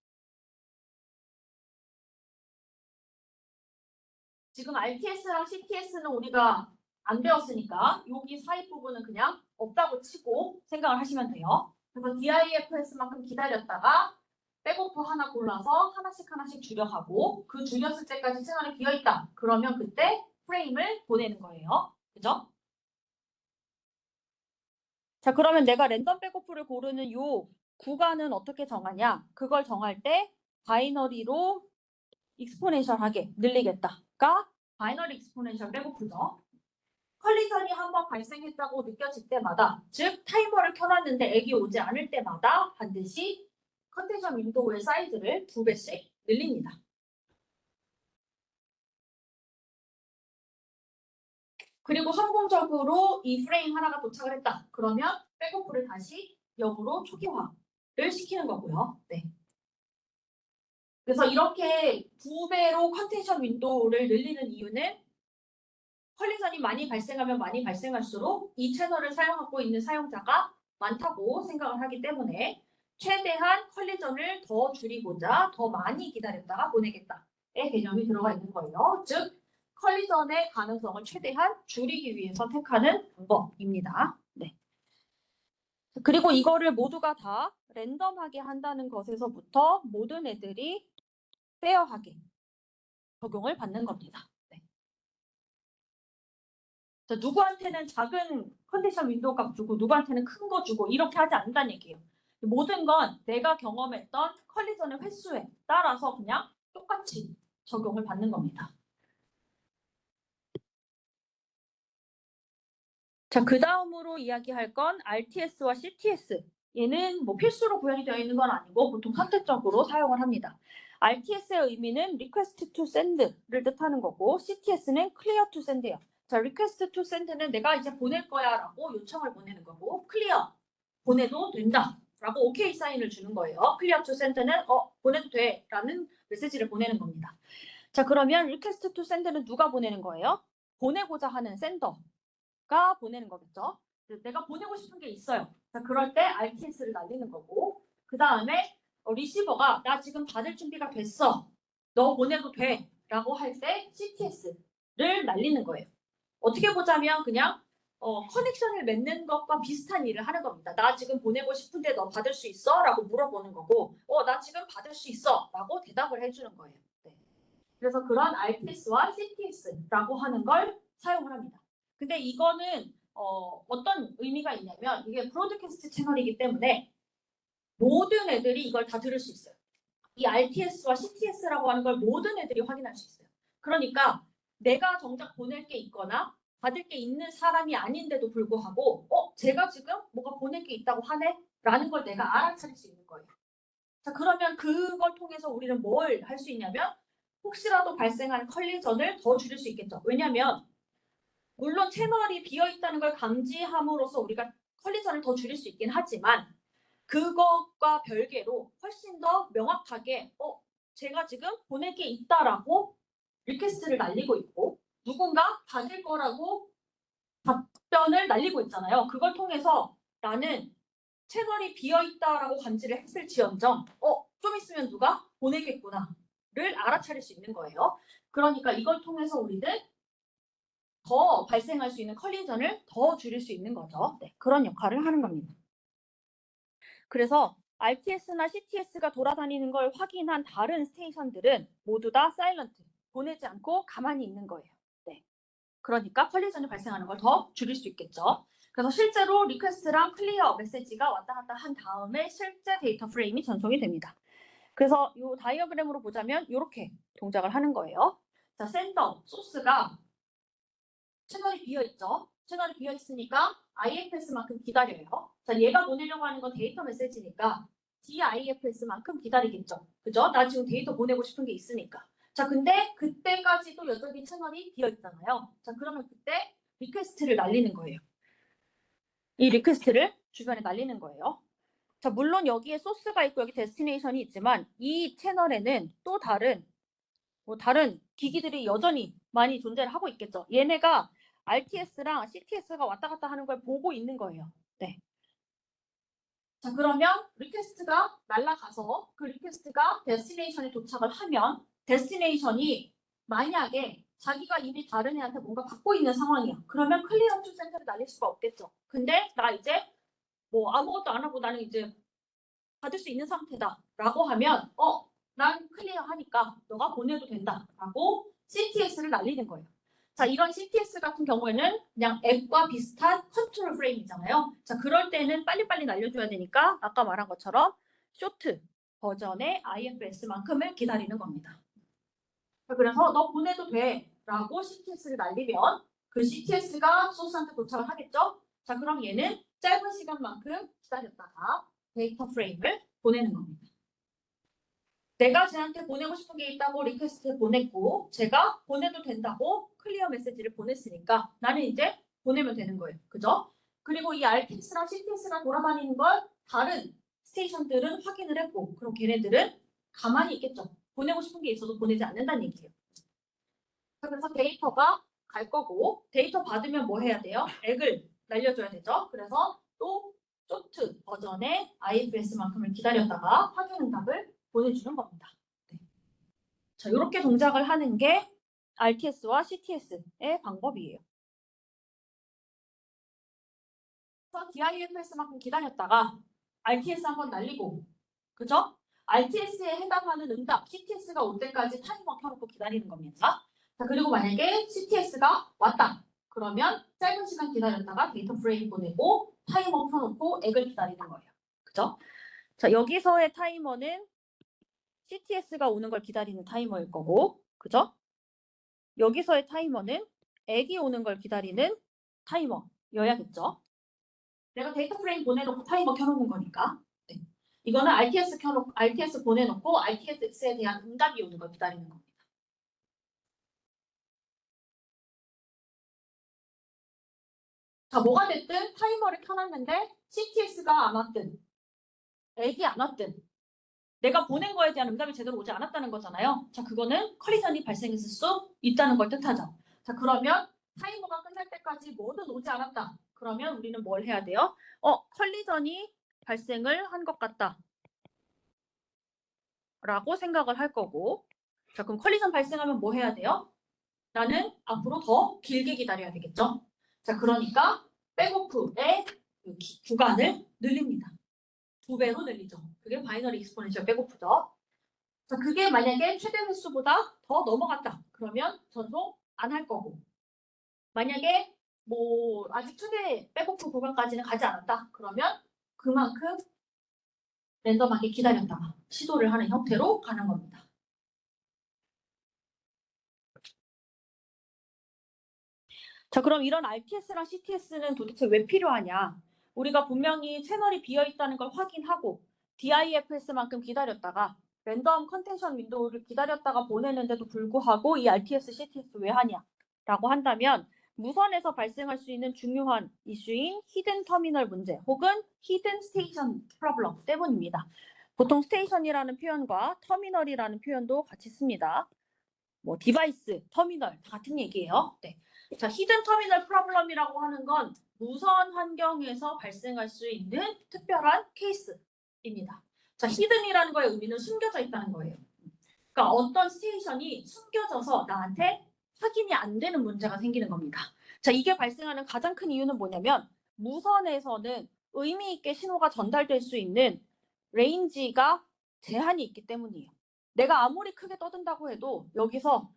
지금 RTS랑 CTS는 우리가 안 배웠으니까 여기 사이 부분은 그냥 없다고 치고 생각을 하시면 돼요. 그래서 DIFS만큼 기다렸다가 백오프 하나 골라서 하나씩 줄여가고 그 줄였을 때까지 채널이 비어있다. 그러면 그때 프레임을 보내는 거예요. 그죠? 자, 그러면 내가 랜덤 백오프를 고르는 요 구간은 어떻게 정하냐? 그걸 정할 때 바이너리로 익스포넨셜하게 늘리겠다가 바이너리 익스포넨셜 백오프죠. 컬리전이 한번 발생했다고 느껴질 때마다, 즉 타이머를 켜놨는데 액이 오지 않을 때마다 반드시 컨텐션 윈도우의 사이즈를 2배씩 늘립니다. 그리고 성공적으로 이 프레임 하나가 도착을 했다. 그러면 백오프를 다시 역으로 초기화를 시키는 거고요. 네. 그래서 이렇게 2배로 컨텐션 윈도우를 늘리는 이유는 컬리전이 많이 발생하면 많이 발생할수록 이 채널을 사용하고 있는 사용자가 많다고 생각을 하기 때문에 최대한 컬리전을 더 줄이고자 더 많이 기다렸다가 보내겠다의 개념이 들어가 있는 거예요. 즉 컬리전의 가능성을 최대한 줄이기 위해서 택하는 방법입니다. 네. 그리고 이거를 모두가 다 랜덤하게 한다는 것에서부터 모든 애들이 페어하게 적용을 받는 겁니다. 네. 자, 누구한테는 작은 컨디션 윈도우 값 주고 누구한테는 큰 거 주고 이렇게 하지 않는다는 얘기예요. 모든 건 내가 경험했던 컬리전의 횟수에 따라서 그냥 똑같이 적용을 받는 겁니다. 자, 그 다음으로 이야기할 건 RTS와 CTS. 얘는 뭐 필수로 구현이 되어 있는 건 아니고 보통 선택적으로 사용을 합니다. RTS의 의미는 request to send를 뜻하는 거고 CTS는 clear to send예요. 자, request to send는 내가 이제 보낼 거야 라고 요청을 보내는 거고 clear, 보내도 된다 라고 OK 사인을 주는 거예요. clear to send는 보내도 돼 라는 메시지를 보내는 겁니다. 자, 그러면 request to send는 누가 보내는 거예요? 보내고자 하는 sender가 보내는 거겠죠. 내가 보내고 싶은 게 있어요. 자, 그럴 때 RTS를 날리는 거고 그 다음에 리시버가 나 지금 받을 준비가 됐어. 너 보내도 돼. 라고 할 때 CTS를 날리는 거예요. 어떻게 보자면 그냥 커넥션을 맺는 것과 비슷한 일을 하는 겁니다. 나 지금 보내고 싶은데 너 받을 수 있어? 라고 물어보는 거고 나 지금 받을 수 있어. 라고 대답을 해주는 거예요. 네. 그래서 그런 RTS와 CTS라고 하는 걸 사용을 합니다. 근데 이거는 어떤 의미가 있냐면 이게 브로드캐스트 채널이기 때문에 모든 애들이 이걸 다 들을 수 있어요. 이 RTS와 CTS라고 하는 걸 모든 애들이 확인할 수 있어요. 그러니까 내가 정작 보낼 게 있거나 받을 게 있는 사람이 아닌데도 불구하고 제가 지금 뭐가 보낼 게 있다고 하네? 라는 걸 내가 알아차릴 수 있는 거예요. 자, 그러면 그걸 통해서 우리는 뭘 할 수 있냐면 혹시라도 발생한 컬리전을 더 줄일 수 있겠죠. 왜냐하면 물론 채널이 비어있다는 걸 감지함으로써 우리가 컬리전을 더 줄일 수 있긴 하지만 그것과 별개로 훨씬 더 명확하게 제가 지금 보낼 게 있다라고 리퀘스트를 날리고 있고 누군가 받을 거라고 답변을 날리고 있잖아요. 그걸 통해서 나는 채널이 비어있다라고 감지를 했을지언정 좀 있으면 누가 보내겠구나를 알아차릴 수 있는 거예요. 그러니까 이걸 통해서 우리는 더 발생할 수 있는 컬리전을 더 줄일 수 있는 거죠. 네, 그런 역할을 하는 겁니다. 그래서 RTS나 CTS가 돌아다니는 걸 확인한 다른 스테이션들은 모두 다 사일런트, 보내지 않고 가만히 있는 거예요. 네. 그러니까 컬리전이 발생하는 걸 더 줄일 수 있겠죠. 그래서 실제로 리퀘스트랑 클리어 메시지가 왔다 갔다 한 다음에 실제 데이터 프레임이 전송이 됩니다. 그래서 이 다이어그램으로 보자면 이렇게 동작을 하는 거예요. 자, 센더, 소스가 채널이 비어있죠. 채널이 비어있으니까 IFS만큼 기다려요. 자, 얘가 보내려고 하는 건 데이터 메시지니까 DIFS만큼 기다리겠죠. 그죠? 나 지금 데이터 보내고 싶은 게 있으니까. 자, 근데 그때까지도 여전히 채널이 비어있잖아요. 자, 그러면 그때 리퀘스트를 날리는 거예요. 이 리퀘스트를 주변에 날리는 거예요. 자, 물론 여기에 소스가 있고 여기 데스티네이션이 있지만 이 채널에는 또 다른 기기들이 여전히 많이 존재를 하고 있겠죠. 얘네가 RTS랑 CTS가 왔다 갔다 하는 걸 보고 있는 거예요. 네. 자, 그러면 리퀘스트가 날아가서 그 리퀘스트가 데스티네이션에 도착을 하면 데스티네이션이 만약에 자기가 이미 다른 애한테 뭔가 받고 있는 상황이야. 그러면 클리어런스 센터를 날릴 수가 없겠죠. 근데 나 이제 뭐 아무것도 안 하고 나는 이제 받을 수 있는 상태다라고 하면 난 클리어하니까 너가 보내도 된다라고 CTS를 날리는 거예요. 자, 이런 CTS 같은 경우에는 그냥 앱과 비슷한 컨트롤 프레임이잖아요. 자, 그럴 때는 빨리빨리 날려줘야 되니까 아까 말한 것처럼 쇼트 버전의 IFS만큼을 기다리는 겁니다. 그래서 너 보내도 돼 라고 CTS를 날리면 그 CTS가 소스한테 도착을 하겠죠. 자, 그럼 얘는 짧은 시간만큼 기다렸다가 데이터 프레임을 보내는 겁니다. 내가 쟤한테 보내고 싶은 게 있다고 리퀘스트 보냈고 제가 보내도 된다고 클리어 메시지를 보냈으니까 나는 이제 보내면 되는 거예요. 그죠? 그리고 이 RTS랑 CTS가 돌아다니는 걸 다른 스테이션들은 확인을 했고 그럼 걔네들은 가만히 있겠죠. 보내고 싶은 게 있어도 보내지 않는다는 얘기예요. 그래서 데이터가 갈 거고 데이터 받으면 뭐 해야 돼요? 액을 날려줘야 되죠. 그래서 또 쇼트 버전의 IFS만큼을 기다렸다가 확인 응답을 보내주는 겁니다. 네. 자, 이렇게 동작을 하는 게 RTS와 CTS의 방법이에요. 그래서 DIFS만큼 기다렸다가 RTS 한번 날리고, 그죠? RTS에 해당하는 응답, CTS가 올 때까지 타이머 켜놓고 기다리는 겁니다. 자, 그리고 만약에 CTS가 왔다. 그러면 짧은 시간 기다렸다가 데이터 프레임 보내고 타이머 켜놓고 액을 기다리는 거예요. 그죠? 자, 여기서의 타이머는 CTS가 오는 걸 기다리는 타이머일 거고, 그죠? 여기서의 타이머는 액이 오는 걸 기다리는 타이머여야겠죠. 내가 데이터 프레임 보내놓고 타이머 켜놓는 거니까. 네. 이거는 RTS 보내놓고 RTS에 대한 응답이 오는 걸 기다리는 겁니다. 자, 뭐가 됐든 타이머를 켜놨는데 CTS가 안 왔든 액이 안 왔든 내가 보낸 거에 대한 응답이 제대로 오지 않았다는 거잖아요. 자, 그거는 컬리전이 발생했을 수 있다는 걸 뜻하죠. 자, 그러면 타이머가 끝날 때까지 뭐든 오지 않았다. 그러면 우리는 뭘 해야 돼요? 컬리전이 발생을 한 것 같다. 라고 생각을 할 거고. 자, 그럼 컬리전 발생하면 뭐 해야 돼요? 나는 앞으로 더 길게 기다려야 되겠죠. 자, 그러니까 백오프의 구간을 늘립니다. 2배로 늘리죠. 그게 바이너리 익스포넨셜 백오프죠. 자, 그게 만약에 최대 횟수보다 더 넘어갔다. 그러면 전송 안 할 거고. 만약에 뭐 아직 최대 백오프 구간까지는 가지 않았다. 그러면 그만큼 랜덤하게 기다렸다가 시도를 하는 형태로 가는 겁니다. 자, 그럼 이런 RTS랑 CTS는 도대체 왜 필요하냐? 우리가 분명히 채널이 비어있다는 걸 확인하고 DIFS만큼 기다렸다가 랜덤 컨텐션 윈도우를 기다렸다가 보내는데도 불구하고 이 RTS, CTS 왜 하냐? 라고 한다면 무선에서 발생할 수 있는 중요한 이슈인 히든 터미널 문제 혹은 히든 스테이션 프로블럼 때문입니다. 보통 스테이션이라는 표현과 터미널이라는 표현도 같이 씁니다. 뭐 디바이스, 터미널 다 같은 얘기예요. 네. 자, 히든 터미널 프로블럼이라고 하는 건 무선 환경에서 발생할 수 있는 특별한 케이스입니다. 자, 히든이라는 거의 의미는 숨겨져 있다는 거예요. 그러니까 어떤 스테이션이 숨겨져서 나한테 확인이 안 되는 문제가 생기는 겁니다. 자, 이게 발생하는 가장 큰 이유는 뭐냐면 무선에서는 의미 있게 신호가 전달될 수 있는 레인지가 제한이 있기 때문이에요. 내가 아무리 크게 떠든다고 해도 여기서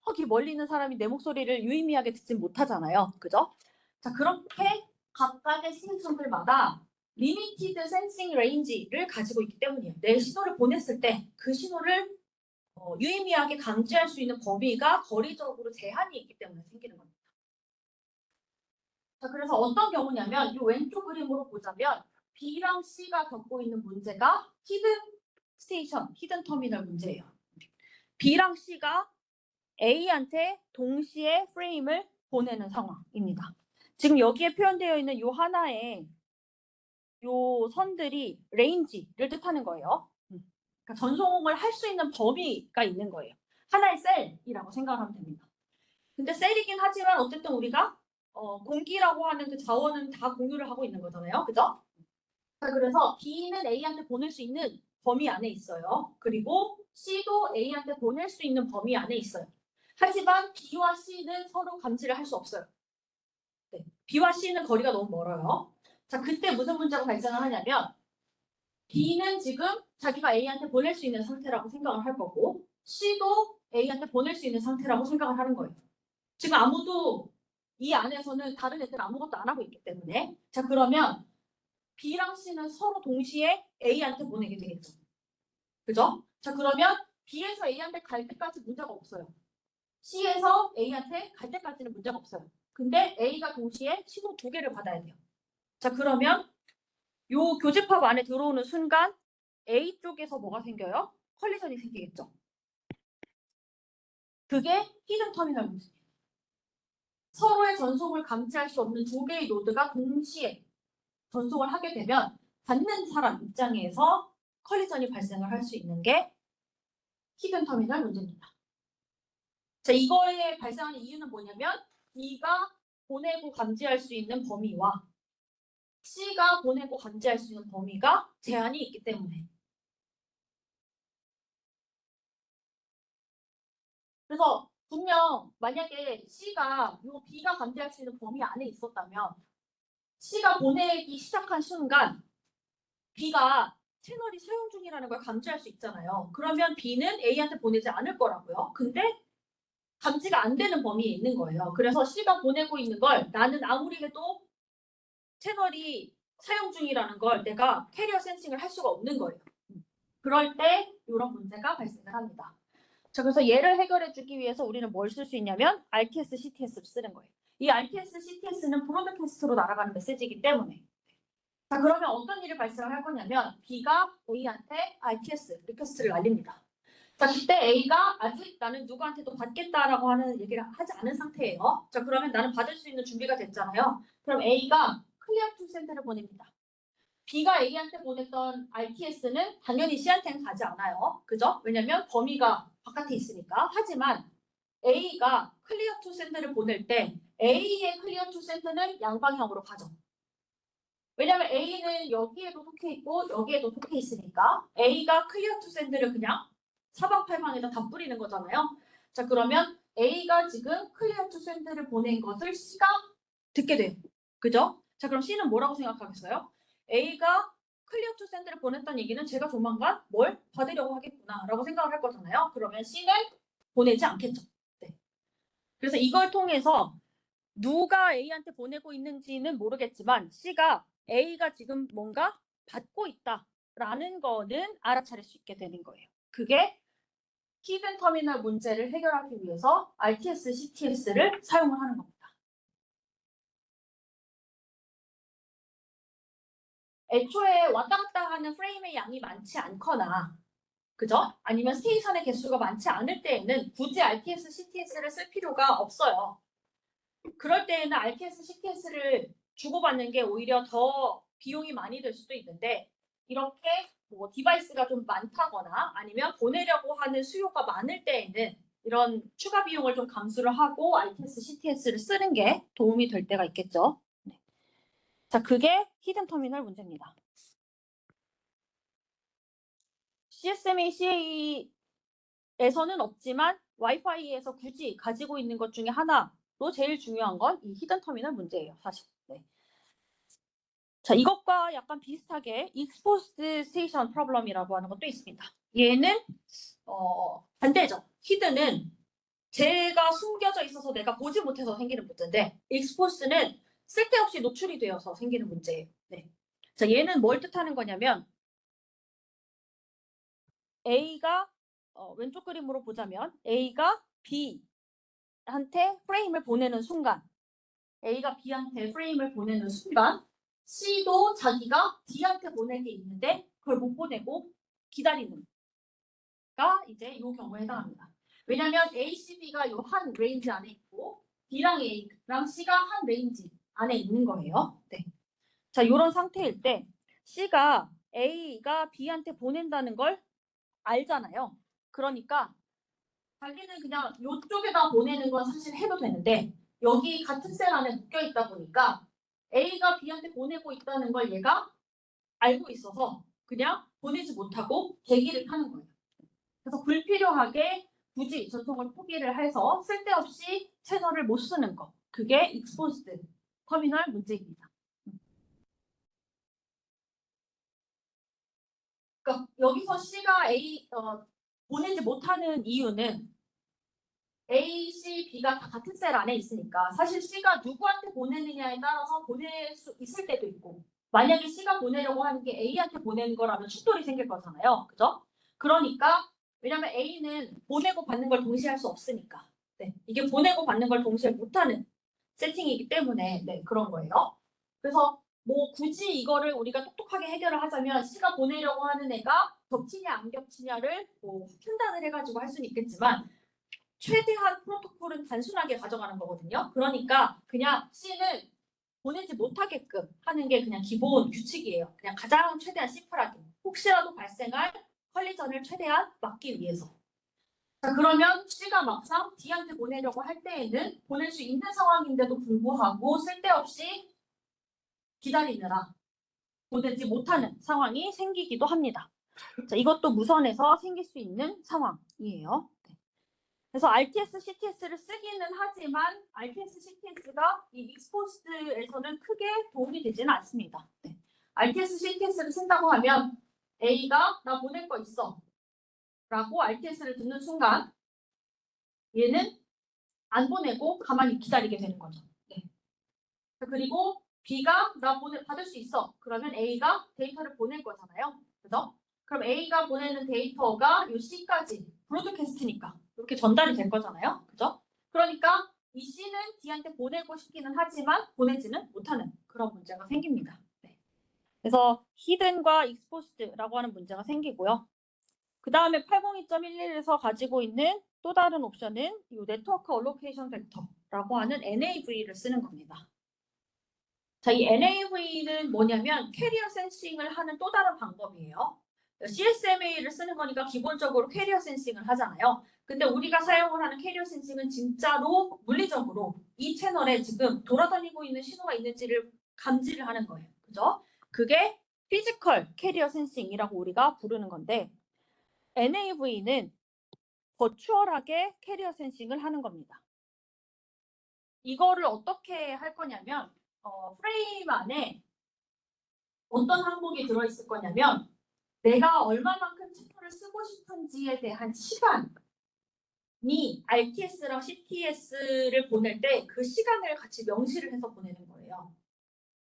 저기 멀리 있는 사람이 내 목소리를 유의미하게 듣지 못하잖아요. 그죠? 자, 그렇게 각각의 스테이션들마다 리미티드 센싱 레인지를 가지고 있기 때문이에요. 내 신호를 보냈을 때 그 신호를 유의미하게 감지할 수 있는 범위가 거리적으로 제한이 있기 때문에 생기는 겁니다. 자, 그래서 어떤 경우냐면 이 왼쪽 그림으로 보자면 B랑 C가 겪고 있는 문제가 히든 스테이션, 히든 터미널 문제예요. B랑 C가 A한테 동시에 프레임을 보내는 상황입니다. 지금 여기에 표현되어 있는 요 하나의 요 선들이 레인지를 뜻하는 거예요. 그러니까 전송을 할 수 있는 범위가 있는 거예요. 하나의 셀이라고 생각하면 됩니다. 근데 셀이긴 하지만 어쨌든 우리가 공기라고 하는 그 자원은 다 공유를 하고 있는 거잖아요. 그죠? 자, 그래서 B는 A한테 보낼 수 있는 범위 안에 있어요. 그리고 C도 A한테 보낼 수 있는 범위 안에 있어요. 하지만 B와 C는 서로 감지를 할 수 없어요. 네. B와 C는 거리가 너무 멀어요. 자, 그때 무슨 문제가 발생을 하냐면 B는 지금 자기가 A한테 보낼 수 있는 상태라고 생각을 할 거고 C도 A한테 보낼 수 있는 상태라고 생각을 하는 거예요. 지금 아무도 이 안에서는 다른 애들 아무것도 안 하고 있기 때문에 자 그러면 B랑 C는 서로 동시에 A한테 보내게 되겠죠. 그죠? 자 그러면 B에서 A한테 갈 때까지 문제가 없어요. C에서 A한테 갈 때까지는 문제가 없어요. 근데 A가 동시에 신호 2개를 받아야 돼요. 자 그러면 요 교집합 안에 들어오는 순간 A 쪽에서 뭐가 생겨요? 컬리전이 생기겠죠. 그게 히든 터미널 문제예요. 서로의 전송을 감지할 수 없는 2개의 노드가 동시에 전송을 하게 되면 받는 사람 입장에서 컬리전이 발생을 할 수 있는 게 히든 터미널 문제입니다. 자, 이거에 발생하는 이유는 뭐냐면 B가 보내고 감지할 수 있는 범위와 C가 보내고 감지할 수 있는 범위가 제한이 있기 때문에. 그래서 분명 만약에 C가 이 B가 감지할 수 있는 범위 안에 있었다면 C가 보내기 시작한 순간 B가 채널이 사용 중이라는 걸 감지할 수 있잖아요. 그러면 B는 A한테 보내지 않을 거라고요. 근데 감지가 안 되는 범위에 있는 거예요. 그래서 C가 보내고 있는 걸 나는 아무리 해도 채널이 사용 중이라는 걸 내가 캐리어 센싱을 할 수가 없는 거예요. 그럴 때 이런 문제가 발생을 합니다. 자, 그래서 얘를 해결해 주기 위해서 우리는 뭘 쓸 수 있냐면 RTS, CTS를 쓰는 거예요. 이 RTS, CTS는 브로드캐스트로 날아가는 메시지이기 때문에 자, 그러면 어떤 일이 발생을 할 거냐면 B가 A한테 RTS, 리퀘스트를 날립니다. 자, 그때 A가 아직 나는 누구한테도 받겠다라고 하는 얘기를 하지 않은 상태예요. 자, 그러면 나는 받을 수 있는 준비가 됐잖아요. 그럼 A가 클리어 투 센터를 보냅니다. B가 A한테 보냈던 RTS는 당연히 C한테는 가지 않아요. 그죠? 왜냐면 범위가 바깥에 있으니까. 하지만 A가 클리어 투 센터를 보낼 때 A의 클리어 투 센터는 양방향으로 가죠. 왜냐면 A는 여기에도 속해 있고 여기에도 속해 있으니까 A가 클리어 투 샌드를 그냥 사방팔방에다 다 뿌리는 거잖아요. 자 그러면 A가 지금 클리어 투 샌드를 보낸 것을 C가 듣게 돼요. 그죠? 자 그럼 C는 뭐라고 생각하겠어요? A가 클리어 투 샌드를 보냈다는 얘기는 제가 조만간 뭘 받으려고 하겠구나 라고 생각을 할 거잖아요. 그러면 C는 보내지 않겠죠. 네. 그래서 이걸 통해서 누가 A한테 보내고 있는지는 모르겠지만 C가 A가 지금 뭔가 받고 있다라는 거는 알아차릴 수 있게 되는 거예요. 그게 히든 터미널 문제를 해결하기 위해서 RTS, CTS를 사용을 하는 겁니다. 애초에 왔다 갔다 하는 프레임의 양이 많지 않거나 그죠? 아니면 스테이션의 개수가 많지 않을 때에는 굳이 RTS, CTS를 쓸 필요가 없어요. 그럴 때에는 RTS, CTS를 주고받는 게 오히려 더 비용이 많이 들 수도 있는데 이렇게 뭐 디바이스가 좀 많다거나 아니면 보내려고 하는 수요가 많을 때에는 이런 추가 비용을 좀 감수를 하고 RTS, CTS를 쓰는 게 도움이 될 때가 있겠죠. 네. 자, 그게 히든 터미널 문제입니다. CSMA, CA에서는 없지만 와이파이에서 굳이 가지고 있는 것 중에 하나로 제일 중요한 건 이 히든 터미널 문제예요, 사실. 네. 자, 이것과 약간 비슷하게 exposed station problem이라고 하는 것도 있습니다. 얘는 반대죠. 히든은 제가 숨겨져 있어서 내가 보지 못해서 생기는 문제인데 exposed는 쓸데없이 노출이 되어서 생기는 문제예요. 네. 자, 얘는 뭘 뜻하는 거냐면 A가 왼쪽 그림으로 보자면 A가 B한테 프레임을 보내는 순간 A가 B한테 프레임을 보내는 순간 C도 자기가 D한테 보낼 게 있는데 그걸 못 보내고 기다리는 가 이제 이 경우에 해당합니다. 왜냐하면 A, C, B가 이 한 레인지 안에 있고 B랑 A랑 C가 한 레인지 안에 있는 거예요. 네. 자, 이런 상태일 때 C가 A가 B한테 보낸다는 걸 알잖아요. 그러니까 자기는 그냥 이쪽에다 보내는 건 사실 해도 되는데 여기 같은 셀 안에 묶여 있다 보니까 A가 B한테 보내고 있다는 걸 얘가 알고 있어서 그냥 보내지 못하고 대기를 하는 거예요. 그래서 불필요하게 굳이 전송을 포기를 해서 쓸데없이 채널을 못 쓰는 거. 그게 exposed 터미널 문제입니다. 그러니까 여기서 C가 보내지 못하는 이유는 A, C, B가 다 같은 셀 안에 있으니까 사실 C가 누구한테 보내느냐에 따라서 보낼 수 있을 때도 있고 만약에 C가 보내려고 하는 게 A한테 보내는 거라면 충돌이 생길 거잖아요. 그죠? 그러니까 왜냐면 A는 보내고 받는 걸 동시에 할 수 없으니까. 네, 이게 보내고 받는 걸 동시에 못하는 세팅이기 때문에 네, 그런 거예요. 그래서 뭐 굳이 이거를 우리가 똑똑하게 해결을 하자면 C가 보내려고 하는 애가 겹치냐 안 겹치냐를 뭐 판단을 해가지고 할 수는 있겠지만 최대한 프로토콜은 단순하게 가져가는 거거든요. 그러니까 그냥 C는 보내지 못하게끔 하는 게 그냥 기본 규칙이에요. 그냥 가장 최대한 심플하게. 혹시라도 발생할 컬리전을 최대한 막기 위해서. 자, 그러면 C가 막상 D한테 보내려고 할 때에는 보낼 수 있는 상황인데도 불구하고 쓸데없이 기다리느라 보내지 못하는 상황이 생기기도 합니다. 자, 이것도 무선에서 생길 수 있는 상황이에요. 그래서 RTS, CTS를 쓰기는 하지만 RTS, CTS가 이 익스포스드에서는 크게 도움이 되지는 않습니다. 네. RTS, CTS를 쓴다고 하면 A가 나 보낼 거 있어 라고 RTS를 듣는 순간 얘는 안 보내고 가만히 기다리게 되는 거죠. 네. 그리고 B가 나 받을 수 있어. 그러면 A가 데이터를 보낼 거잖아요. 그죠? 그럼 A가 보내는 데이터가 이 C까지 브로드캐스트니까 이렇게 전달이 될 거잖아요. 그죠? 그러니까 이 C는 D한테 보내고 싶기는 하지만 보내지는 못하는 그런 문제가 생깁니다. 네. 그래서 히든과 익스포스드라고 하는 문제가 생기고요. 그 다음에 802.11에서 가지고 있는 또 다른 옵션은 이 네트워크 얼로케이션 벡터라고 하는 NAV를 쓰는 겁니다. 자, 이 NAV는 뭐냐면 캐리어 센싱을 하는 또 다른 방법이에요. CSMA를 쓰는 거니까 기본적으로 캐리어 센싱을 하잖아요. 근데 우리가 사용을 하는 캐리어 센싱은 진짜로 물리적으로 이 채널에 지금 돌아다니고 있는 신호가 있는지를 감지를 하는 거예요. 그죠? 그게 피지컬 캐리어 센싱이라고 우리가 부르는 건데 NAV는 버추얼하게 캐리어 센싱을 하는 겁니다. 이거를 어떻게 할 거냐면 프레임 안에 어떤 항목이 들어있을 거냐면 내가 얼마만큼 채널을 쓰고 싶은지에 대한 시간이 RTS랑 CTS를 보낼 때 그 시간을 같이 명시를 해서 보내는 거예요.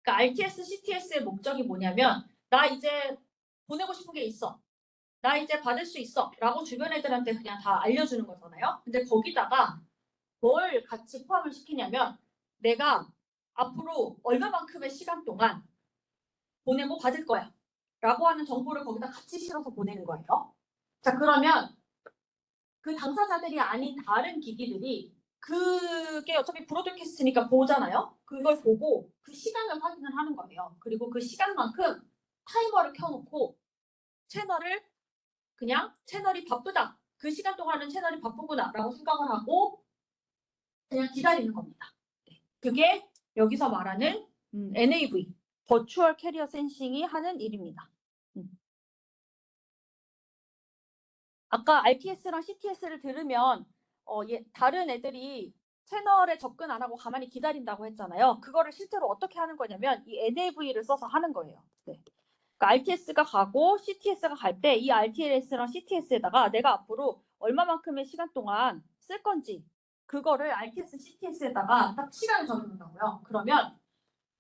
그러니까 RTS, CTS의 목적이 뭐냐면 나 이제 보내고 싶은 게 있어. 나 이제 받을 수 있어. 라고 주변 애들한테 그냥 다 알려주는 거잖아요. 근데 거기다가 뭘 같이 포함을 시키냐면 내가 앞으로 얼마만큼의 시간 동안 보내고 받을 거야. 라고 하는 정보를 거기다 같이 실어서 보내는 거예요. 자, 그러면 그 당사자들이 아닌 다른 기기들이 그게 어차피 브로드캐스트니까 보잖아요. 그걸 보고 그 시간을 확인을 하는 거예요. 그리고 그 시간만큼 타이머를 켜놓고 채널을 그냥 채널이 바쁘다. 그 시간 동안은 채널이 바쁘구나라고 생각을 하고 그냥 기다리는 겁니다. 네. 그게 여기서 말하는 NAV, 버추얼 캐리어 센싱이 하는 일입니다. 아까 RTS랑 CTS를 들으면 다른 애들이 채널에 접근 안 하고 가만히 기다린다고 했잖아요. 그거를 실제로 어떻게 하는 거냐면 이 NAV를 써서 하는 거예요. 네. 그러니까 RTS가 가고 CTS가 갈 때 이 RTS랑 CTS에다가 내가 앞으로 얼마만큼의 시간 동안 쓸 건지 그거를 RTS, CTS에다가 딱 시간을 적어놓는다고요. 그러면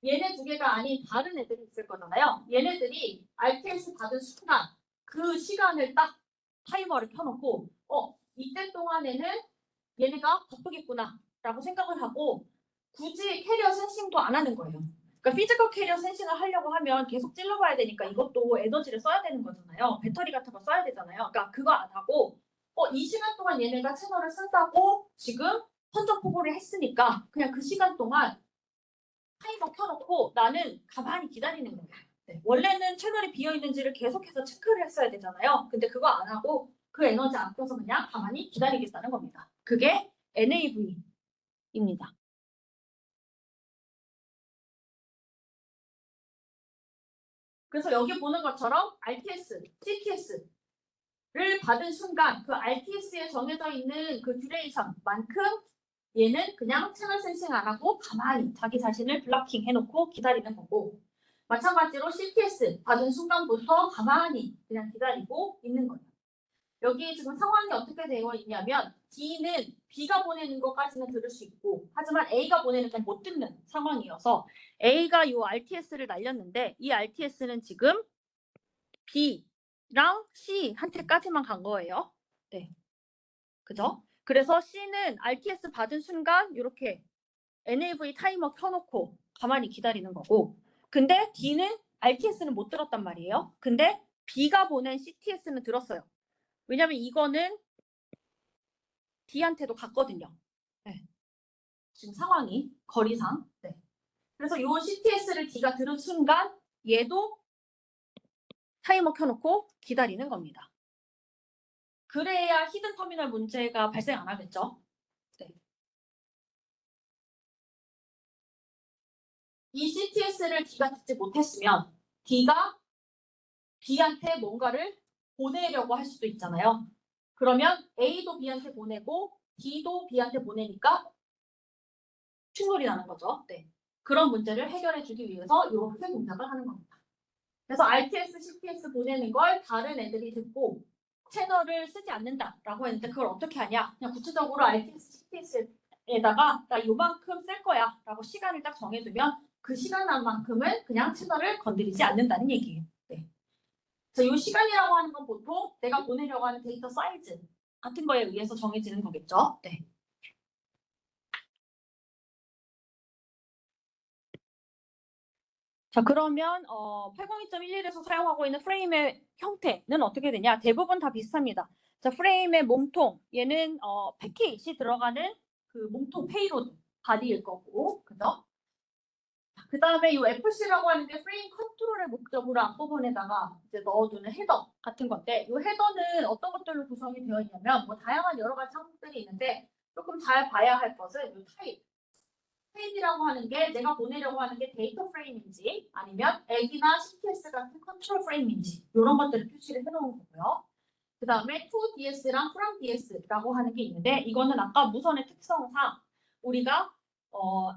얘네 두 개가 아닌 다른 애들이 있을 거잖아요. 얘네들이 RTS 받은 순간 그 시간을 딱 타이머를 켜놓고 이때 동안에는 얘네가 바쁘겠구나 라고 생각을 하고 굳이 캐리어 센싱도 안 하는 거예요. 그러니까 피지컬 캐리어 센싱을 하려고 하면 계속 찔러봐야 되니까 이것도 에너지를 써야 되는 거잖아요. 배터리 같은 거 써야 되잖아요. 그러니까 그거 안 하고 이 시간 동안 얘네가 채널을 쓴다고 지금 선전포고를 했으니까 그냥 그 시간 동안 타이머 켜놓고 나는 가만히 기다리는 거예요. 네. 원래는 채널이 비어있는지를 계속해서 체크를 했어야 되잖아요. 근데 그거 안 하고 그 에너지 아껴서 그냥 가만히 기다리겠다는 겁니다. 그게 NAV입니다. 그래서 여기 보는 것처럼 RTS, CTS를 받은 순간 그 RTS에 정해져 있는 그 듀레이션만큼 얘는 그냥 채널 센싱 안 하고 가만히 자기 자신을 블락킹 해놓고 기다리는 거고 마찬가지로 CTS 받은 순간부터 가만히 그냥 기다리고 있는 거예요. 여기 지금 상황이 어떻게 되어 있냐면 D는 B가 보내는 것까지는 들을 수 있고 하지만 A가 보내는 건 못 듣는 상황이어서 A가 이 RTS를 날렸는데 이 RTS는 지금 B랑 C한테까지만 간 거예요. 네, 그죠? 그래서 C는 RTS 받은 순간 이렇게 NAV 타이머 켜놓고 가만히 기다리는 거고 근데 D는 RTS는 못 들었단 말이에요. 근데 B가 보낸 CTS는 들었어요. 왜냐면 이거는 D한테도 갔거든요. 네. 지금 상황이 거리상. 네. 그래서 이 CTS를 D가 들은 순간 얘도 타이머 켜놓고 기다리는 겁니다. 그래야 히든 터미널 문제가 발생 안 하겠죠. 네. 이 CTS를 D가 듣지 못했으면 D가 B한테 뭔가를 보내려고 할 수도 있잖아요. 그러면 A도 B한테 보내고 D도 B한테 보내니까 충돌이 나는 거죠. 네. 그런 문제를 해결해 주기 위해서 이렇게 동작을 하는 겁니다. 그래서 RTS, CTS 보내는 걸 다른 애들이 듣고 채널을 쓰지 않는다라고 했는데 그걸 어떻게 하냐? 그냥 구체적으로 RTS, CTS에다가 나 요만큼 쓸 거야 라고 시간을 딱 정해두면 그 시간만큼은 그냥 채널을 건드리지 않는다는 얘기예요. 네. 그래서 이 시간이라고 하는 건 보통 내가 보내려고 하는 데이터 사이즈 같은 거에 의해서 정해지는 거겠죠. 네. 자, 그러면 802.11에서 사용하고 있는 프레임의 형태는 어떻게 되냐? 대부분 다 비슷합니다. 자, 프레임의 몸통, 얘는 패킷이 들어가는 그 몸통 페이로드 바디일 거고, 그죠? 그 다음에 이 FC라고 하는 게 프레임 컨트롤의 목적으로 앞부분에다가 이제 넣어두는 헤더 같은 건데, 이 헤더는 어떤 것들로 구성이 되어 있냐면, 뭐 다양한 여러 가지 항목들이 있는데, 조금 잘 봐야 할 것은 이 타입이라고 하는 게 내가 보내려고 하는 게 데이터 프레임인지 아니면 액이나 CTS 같은 컨트롤 프레임인지 이런 것들을 표시를 해놓은 거고요. 그 다음에 to DS랑 from DS라고 하는 게 있는데 이거는 아까 무선의 특성상 우리가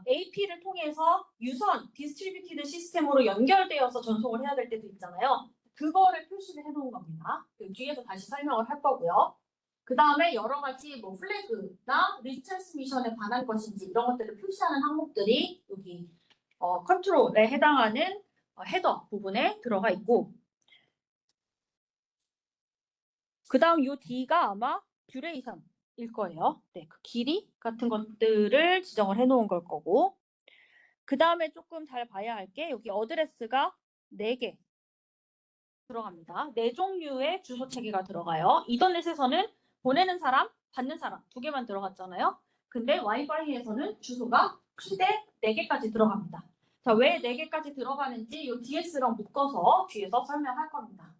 AP를 통해서 유선 디스트리뷰티드 시스템으로 연결되어서 전송을 해야 될 때도 있잖아요. 그거를 표시를 해놓은 겁니다. 그 뒤에서 다시 설명을 할 거고요. 그 다음에 여러 가지 뭐 플래그나 리트랜스미션에 관한 것인지 이런 것들을 표시하는 항목들이 여기 컨트롤에 해당하는 헤더 부분에 들어가 있고 그 다음 이 D가 아마 듀레이션일 거예요. 네, 그 길이 같은 것들을 지정을 해놓은 걸 거고 그 다음에 조금 잘 봐야 할 게 여기 어드레스가 4개 들어갑니다. 4종류의 주소 체계가 들어가요. 이더넷에서는 보내는 사람, 받는 사람 2개만 들어갔잖아요. 근데 와이파이에서는 주소가 최대 4개까지 들어갑니다. 자, 왜 4개까지 들어가는지 이 DS랑 묶어서 뒤에서 설명할 겁니다.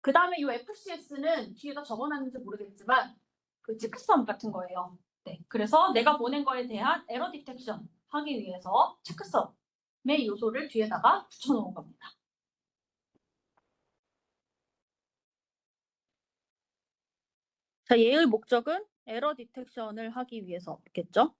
그 다음에 이 FCS는 뒤에다 적어놨는지 모르겠지만 그 체크섬 같은 거예요. 네, 그래서 내가 보낸 거에 대한 에러 디텍션 하기 위해서 체크섬의 요소를 뒤에다가 붙여놓은 겁니다. 자, 얘의 목적은 에러 디텍션을 하기 위해서겠죠?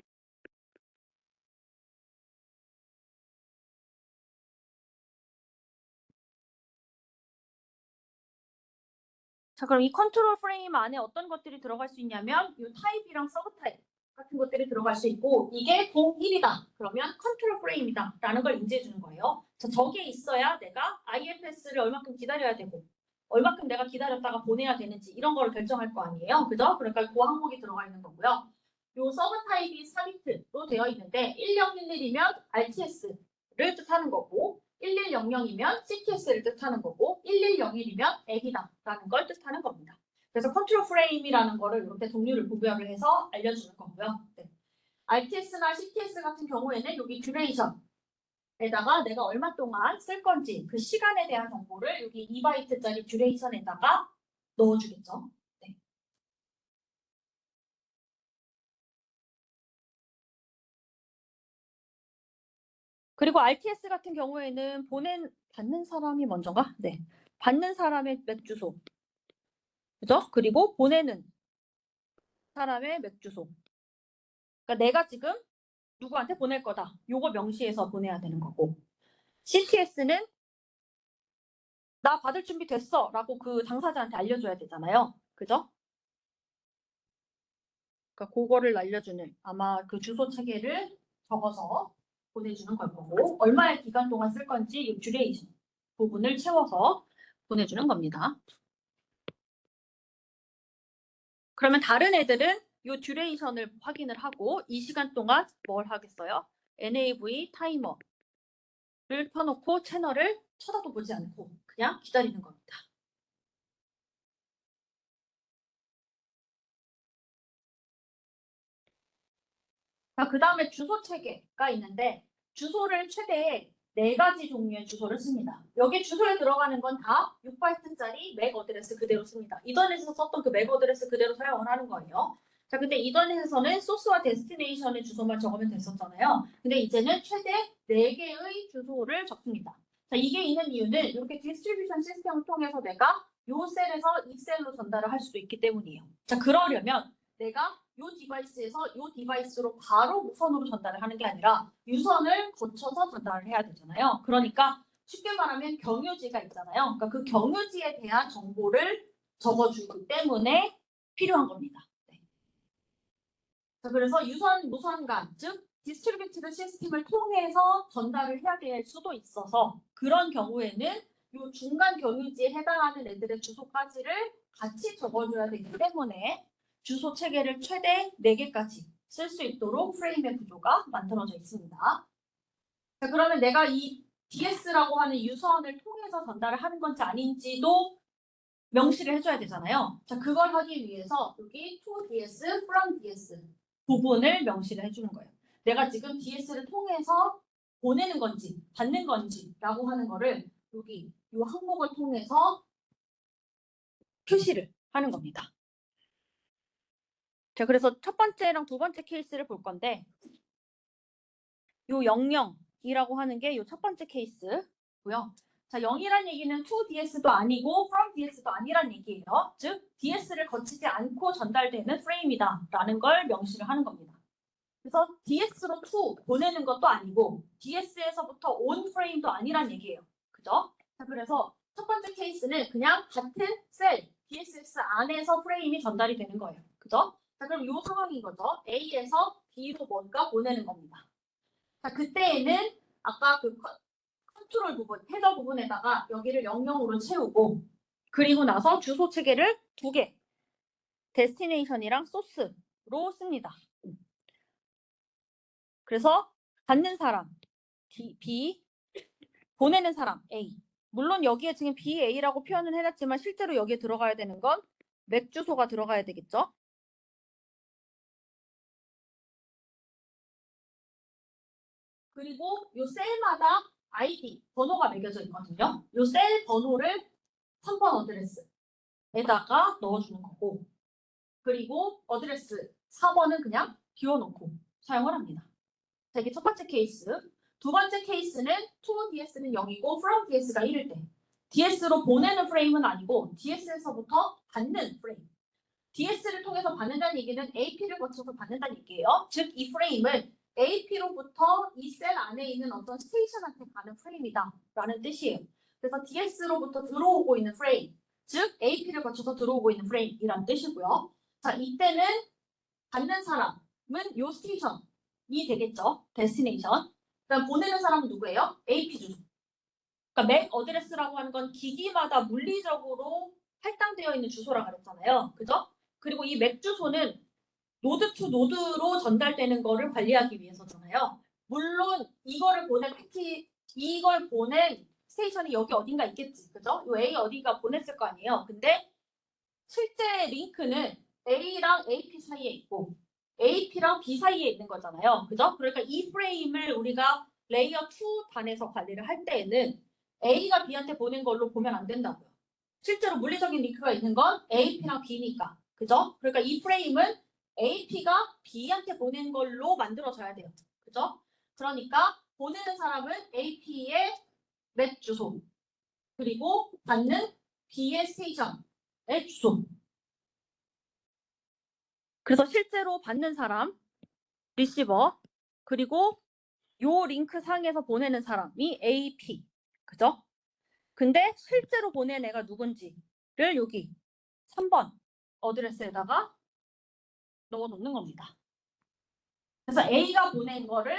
자, 그럼 이 컨트롤 프레임 안에 어떤 것들이 들어갈 수 있냐면 이 타입이랑 서브 타입 같은 것들이 들어갈 수 있고 이게 01이다. 그러면 컨트롤 프레임이다. 라는 걸 인지해 주는 거예요. 자, 저게 있어야 내가 IFS를 얼마큼 기다려야 되고 얼마큼 내가 기다렸다가 보내야 되는지 이런 거를 결정할 거 아니에요. 그죠? 그러니까 그 항목이 들어가 있는 거고요. 요 서브 타입이 4비트로 되어 있는데 1011이면 RTS를 뜻하는 거고 1100이면 CTS를 뜻하는 거고 1101이면 액이다라는 걸 뜻하는 겁니다. 그래서 컨트롤 프레임이라는 거를 이렇게 종류를 구별을 해서 알려주는 거고요. 네. RTS나 CTS 같은 경우에는 여기 듀레이션에다가 내가 얼마 동안 쓸 건지 그 시간에 대한 정보를 여기 2바이트짜리 듀레이션에다가 넣어주겠죠. 네. 그리고 RTS 같은 경우에는 받는 사람이 먼저인가? 네. 받는 사람의 맥 주소. 그죠? 그리고 보내는 사람의 맥 주소. 그러니까 내가 지금 누구한테 보낼 거다. 요거 명시해서 보내야 되는 거고. CTS는 나 받을 준비 됐어 라고 그 당사자한테 알려줘야 되잖아요. 그죠? 그러니까 그거를 알려주는 아마 그 주소 체계를 적어서 보내주는 걸 거고 얼마의 기간 동안 쓸 건지 이 듀레이션 부분을 채워서 보내주는 겁니다. 그러면 다른 애들은 이 듀레이션을 확인을 하고 이 시간 동안 뭘 하겠어요? NAV 타이머를 켜놓고 채널을 쳐다도 보지 않고 그냥 기다리는 겁니다. 자, 그 다음에 주소 체계가 있는데 주소를 최대 4가지 종류의 주소를 씁니다. 여기 주소에 들어가는 건 다 6바이트짜리 맥 어드레스 그대로 씁니다. 이더넷에서 썼던 그 맥 어드레스 그대로 사용을 하는 거예요. 자, 근데 이더넷에서는 소스와 데스티네이션의 주소만 적으면 됐었잖아요. 근데 이제는 최대 4개의 주소를 적습니다. 자, 이게 있는 이유는 이렇게 디스트리뷰션 시스템을 통해서 내가 요 셀에서 이 셀로 전달을 할 수도 있기 때문이에요. 자, 그러려면 내가 이 디바이스에서 이 디바이스로 바로 무선으로 전달을 하는 게 아니라 유선을 거쳐서 전달을 해야 되잖아요. 그러니까 쉽게 말하면 경유지가 있잖아요. 그러니까 그 경유지에 대한 정보를 적어주기 때문에 필요한 겁니다. 네. 자, 그래서 유선, 무선 간, 즉 디스트리뷰티드 시스템을 통해서 전달을 해야 될 수도 있어서 그런 경우에는 이 중간 경유지에 해당하는 애들의 주소까지를 같이 적어줘야 되기 때문에 주소 체계를 최대 4개까지 쓸 수 있도록 프레임의 구조가 만들어져 있습니다. 자, 그러면 내가 이 DS라고 하는 유선을 통해서 전달을 하는 건지 아닌지도 명시를 해줘야 되잖아요. 자, 그걸 하기 위해서 여기 to DS, from DS 부분을 명시를 해주는 거예요. 내가 지금 DS를 통해서 보내는 건지 받는 건지라고 하는 거를 여기 이 항목을 통해서 표시를 하는 겁니다. 자, 그래서 첫 번째랑 두 번째 케이스를 볼 건데 요 00이라고 하는 게 요 첫 번째 케이스고요. 자, 0이란 얘기는 to DS도 아니고 from DS도 아니란 얘기예요. 즉, DS를 거치지 않고 전달되는 프레임이다라는 걸 명시를 하는 겁니다. 그래서 DS로 to 보내는 것도 아니고 DS에서부터 온 프레임도 아니란 얘기예요. 그죠? 자, 그래서 첫 번째 케이스는 그냥 같은 셀 DSS 안에서 프레임이 전달이 되는 거예요. 그죠? 자, 그럼 이 상황인 거죠. A에서 B로 뭔가 보내는 겁니다. 자, 그때에는 아까 그 컨트롤 부분, 헤더 부분에다가 여기를 00으로 채우고 그리고 나서 주소 체계를 2개, 데스티네이션이랑 소스로 씁니다. 그래서 받는 사람 B, 보내는 사람 A. 물론 여기에 지금 BA라고 표현을 해놨지만 실제로 여기에 들어가야 되는 건 맥 주소가 들어가야 되겠죠? 그리고 요 셀마다 아이디, 번호가 매겨져 있거든요. 요 셀 번호를 3번 어드레스에다가 넣어주는 거고, 그리고 어드레스 4번은 그냥 비워놓고 사용을 합니다. 자, 이게 첫 번째 케이스. 두 번째 케이스는 to DS는 0이고 from DS가 1일 때. DS로 보내는 프레임은 아니고 DS에서부터 받는 프레임. DS를 통해서 받는다는 얘기는 AP를 거쳐서 받는다는 얘기예요. 즉, 이 프레임은 AP로부터 이 셀 안에 있는 어떤 스테이션한테 가는 프레임이다 라는 뜻이에요. 그래서 DS로부터 들어오고 있는 프레임, 즉 AP를 거쳐서 들어오고 있는 프레임이라는 뜻이고요. 자, 이때는 받는 사람은 요 스테이션이 되겠죠. 데스티네이션. 그다음 보내는 사람은 누구예요? AP 주소. 그러니까 맥 어드레스라고 하는 건 기기마다 물리적으로 할당되어 있는 주소라 그랬잖아요. 그죠? 그리고 이 맥 주소는 노드 투 노드로 전달되는 거를 관리하기 위해서잖아요. 물론 이거를 보낸 PT, 이걸 보낸 스테이션이 여기 어딘가 있겠지. 그죠? 요 A 어딘가 보냈을 거 아니에요. 근데 실제 링크는 A랑 AP 사이에 있고 AP랑 B 사이에 있는 거잖아요. 그죠? 그러니까 이 프레임을 우리가 레이어 2 단에서 관리를 할 때에는 A가 B한테 보낸 걸로 보면 안 된다고요. 실제로 물리적인 링크가 있는 건 AP랑 B니까. 그죠? 그러니까 이 프레임은 AP가 B한테 보낸 걸로 만들어져야 돼요. 그죠? 그러니까 보내는 사람은 AP의 맥 주소, 그리고 받는 B의 스테이션의 주소. 그래서 실제로 받는 사람, 리시버, 그리고 요 링크 상에서 보내는 사람이 AP. 그죠? 근데 실제로 보낸 애가 누군지를 여기 3번 어드레스에다가 넣어놓는 겁니다. 그래서 A가 보낸 거를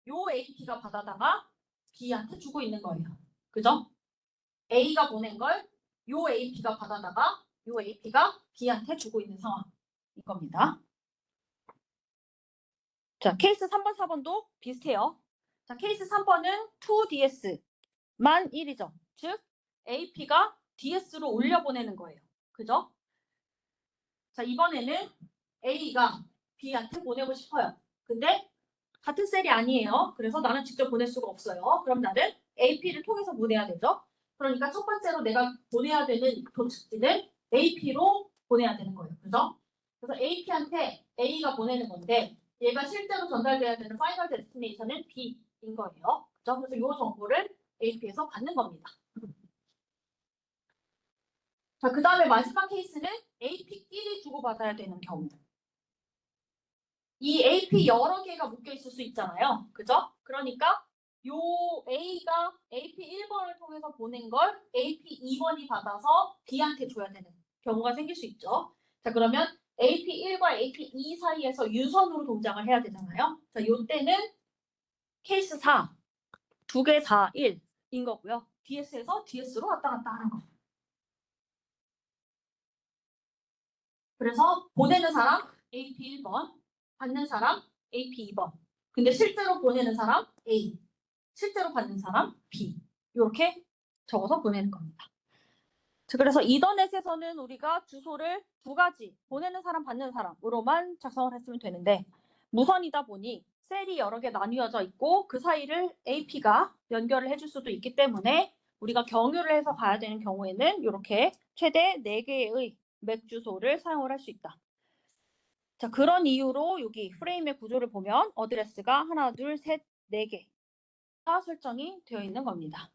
요 AP가 받아다가 B한테 주고 있는 거예요. 그죠? A가 보낸 걸 요 AP가 받아다가 요 AP가 B한테 주고 있는 상황인 겁니다. 자, 케이스 3번, 4번도 비슷해요. 자, 케이스 3번은 toDS만 1이죠. 즉, AP가 DS로 올려보내는 거예요. 그죠? 자, 이번에는 A가 B한테 보내고 싶어요. 근데 같은 셀이 아니에요. 그래서 나는 직접 보낼 수가 없어요. 그럼 나는 AP를 통해서 보내야 되죠. 그러니까 첫 번째로 내가 보내야 되는 도착지는 AP로 보내야 되는 거예요. 그죠? 그래서 AP한테 A가 보내는 건데 얘가 실제로 전달돼야 되는 파이널 데스티네이션은 B인 거예요. 그죠? 그래서 이 정보를 AP에서 받는 겁니다. 자, 그 다음에 마지막 케이스는 AP끼리 주고받아야 되는 경우. 이 AP 여러 개가 묶여 있을 수 있잖아요. 그죠? 그러니까 요 A가 AP 1번을 통해서 보낸 걸 AP 2번이 받아서 B한테 줘야 되는 경우가 생길 수 있죠. 자, 그러면 AP 1과 AP 2 사이에서 유선으로 동작을 해야 되잖아요. 자, 요 때는 케이스 4, 두 개 4, 1인 거고요. DS에서 DS로 왔다 갔다 하는 거. 그래서 보내는 사람 AP 1번, 받는 사람 AP 2번. 근데 실제로 보내는 사람 A, 실제로 받는 사람 B. 이렇게 적어서 보내는 겁니다. 그래서 이더넷에서는 우리가 주소를 두 가지, 보내는 사람, 받는 사람으로만 작성을 했으면 되는데 무선이다 보니 셀이 여러 개 나뉘어져 있고 그 사이를 AP가 연결을 해줄 수도 있기 때문에 우리가 경유를 해서 가야 되는 경우에는 이렇게 최대 4개의 맥 주소를 사용을 할 수 있다. 자, 그런 이유로 여기 프레임의 구조를 보면 어드레스가 하나, 둘, 셋, 4개가 설정이 되어 있는 겁니다.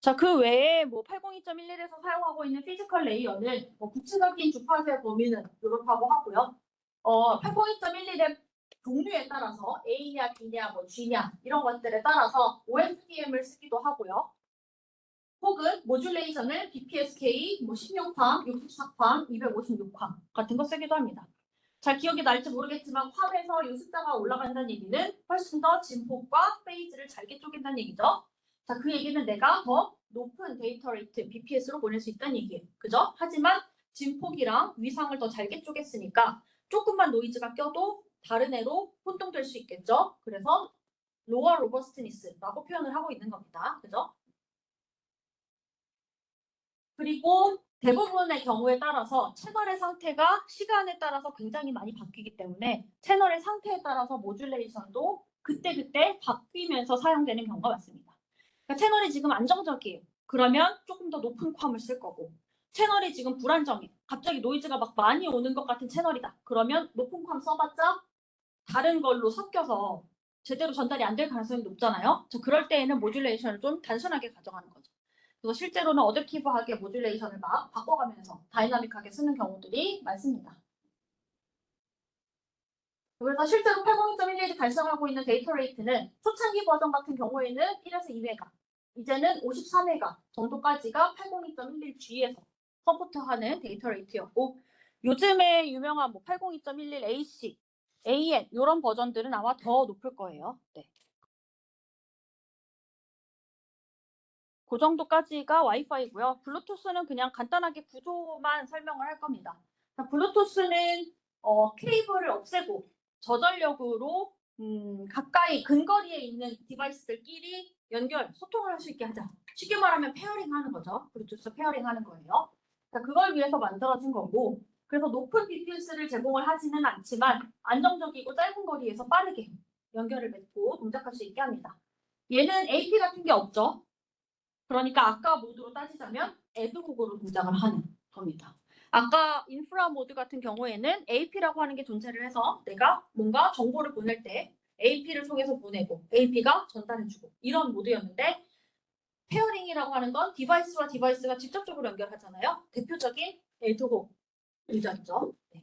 자, 그 외에 뭐 802.11에서 사용하고 있는 피지컬 레이어는 뭐 구체적인 주파수의 범위는 이렇다고 하고요. 802.11의 종류에 따라서 A냐, B냐, 뭐 G냐 이런 것들에 따라서 OFDM을 쓰기도 하고요. 혹은 모듈레이션을 BPSK, 뭐 16쾅, 64쾅, 256쾅 같은 거 쓰기도 합니다. 잘 기억이 날지 모르겠지만 쾅에서 이 숫자가 올라간다는 얘기는 훨씬 더 진폭과 페이지를 잘게 쪼갠다는 얘기죠. 자, 그 얘기는 내가 더 높은 데이터 레이트 BPS로 보낼 수 있다는 얘기예요. 그죠? 하지만 진폭이랑 위상을 더 잘게 쪼갰으니까 조금만 노이즈가 껴도 다른 애로 혼동될 수 있겠죠. 그래서 lower robustness라고 표현을 하고 있는 겁니다. 그죠? 그리고 대부분의 경우에 따라서 채널의 상태가 시간에 따라서 굉장히 많이 바뀌기 때문에 채널의 상태에 따라서 모듈레이션도 그때그때 바뀌면서 사용되는 경우가 많습니다. 그러니까 채널이 지금 안정적이에요. 그러면 조금 더 높은 퀄을 쓸 거고, 채널이 지금 불안정해. 갑자기 노이즈가 막 많이 오는 것 같은 채널이다. 그러면 높은 퀄 써봤자 다른 걸로 섞여서 제대로 전달이 안 될 가능성이 높잖아요. 그럴 때에는 모듈레이션을 좀 단순하게 가져가는 거죠. 그래서 실제로는 어댑티브하게 모듈레이션을 막 바꿔가면서 다이나믹하게 쓰는 경우들이 많습니다. 그래서 실제로 802.11이 달성하고 있는 데이터 레이트는 초창기 버전 같은 경우에는 1에서 2메가, 이제는 53메가 정도까지가 802.11G에서 서포트하는 데이터 레이트였고, 요즘에 유명한 뭐 802.11AC, AN 이런 버전들은 아마 더 높을 거예요. 네. 그 정도까지가 와이파이고요. 블루투스는 그냥 간단하게 구조만 설명을 할 겁니다. 블루투스는 케이블을 없애고 저전력으로 가까이 근거리에 있는 디바이스들끼리 소통을 할 수 있게 하자. 쉽게 말하면 페어링 하는 거죠. 블루투스 페어링 하는 거예요. 그걸 위해서 만들어진 거고, 그래서 높은 BPS를 제공을 하지는 않지만 안정적이고 짧은 거리에서 빠르게 연결을 맺고 동작할 수 있게 합니다. 얘는 AP 같은 게 없죠. 그러니까 아까 모드로 따지자면 애드곡으로 동작을 하는 겁니다. 아까 인프라 모드 같은 경우에는 AP라고 하는 게 존재를 해서 내가 뭔가 정보를 보낼 때 AP를 통해서 보내고 AP가 전달해주고 이런 모드였는데, 페어링이라고 하는 건 디바이스와 디바이스가 직접적으로 연결하잖아요. 대표적인 애드곡 유저죠. 네.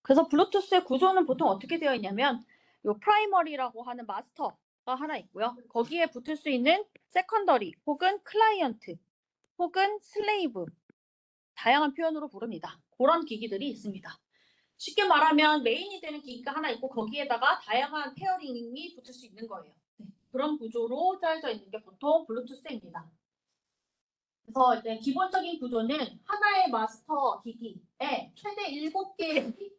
그래서 블루투스의 구조는 보통 어떻게 되어 있냐면, 요 프라이머리라고 하는 마스터가 하나 있고요. 거기에 붙을 수 있는 세컨더리 혹은 클라이언트 혹은 슬레이브, 다양한 표현으로 부릅니다. 그런 기기들이 있습니다. 쉽게 말하면 메인이 되는 기기가 하나 있고 거기에다가 다양한 페어링이 붙을 수 있는 거예요. 네. 그런 구조로 짜여져 있는 게 보통 블루투스입니다. 그래서 이제 기본적인 구조는 하나의 마스터 기기에 최대 7개의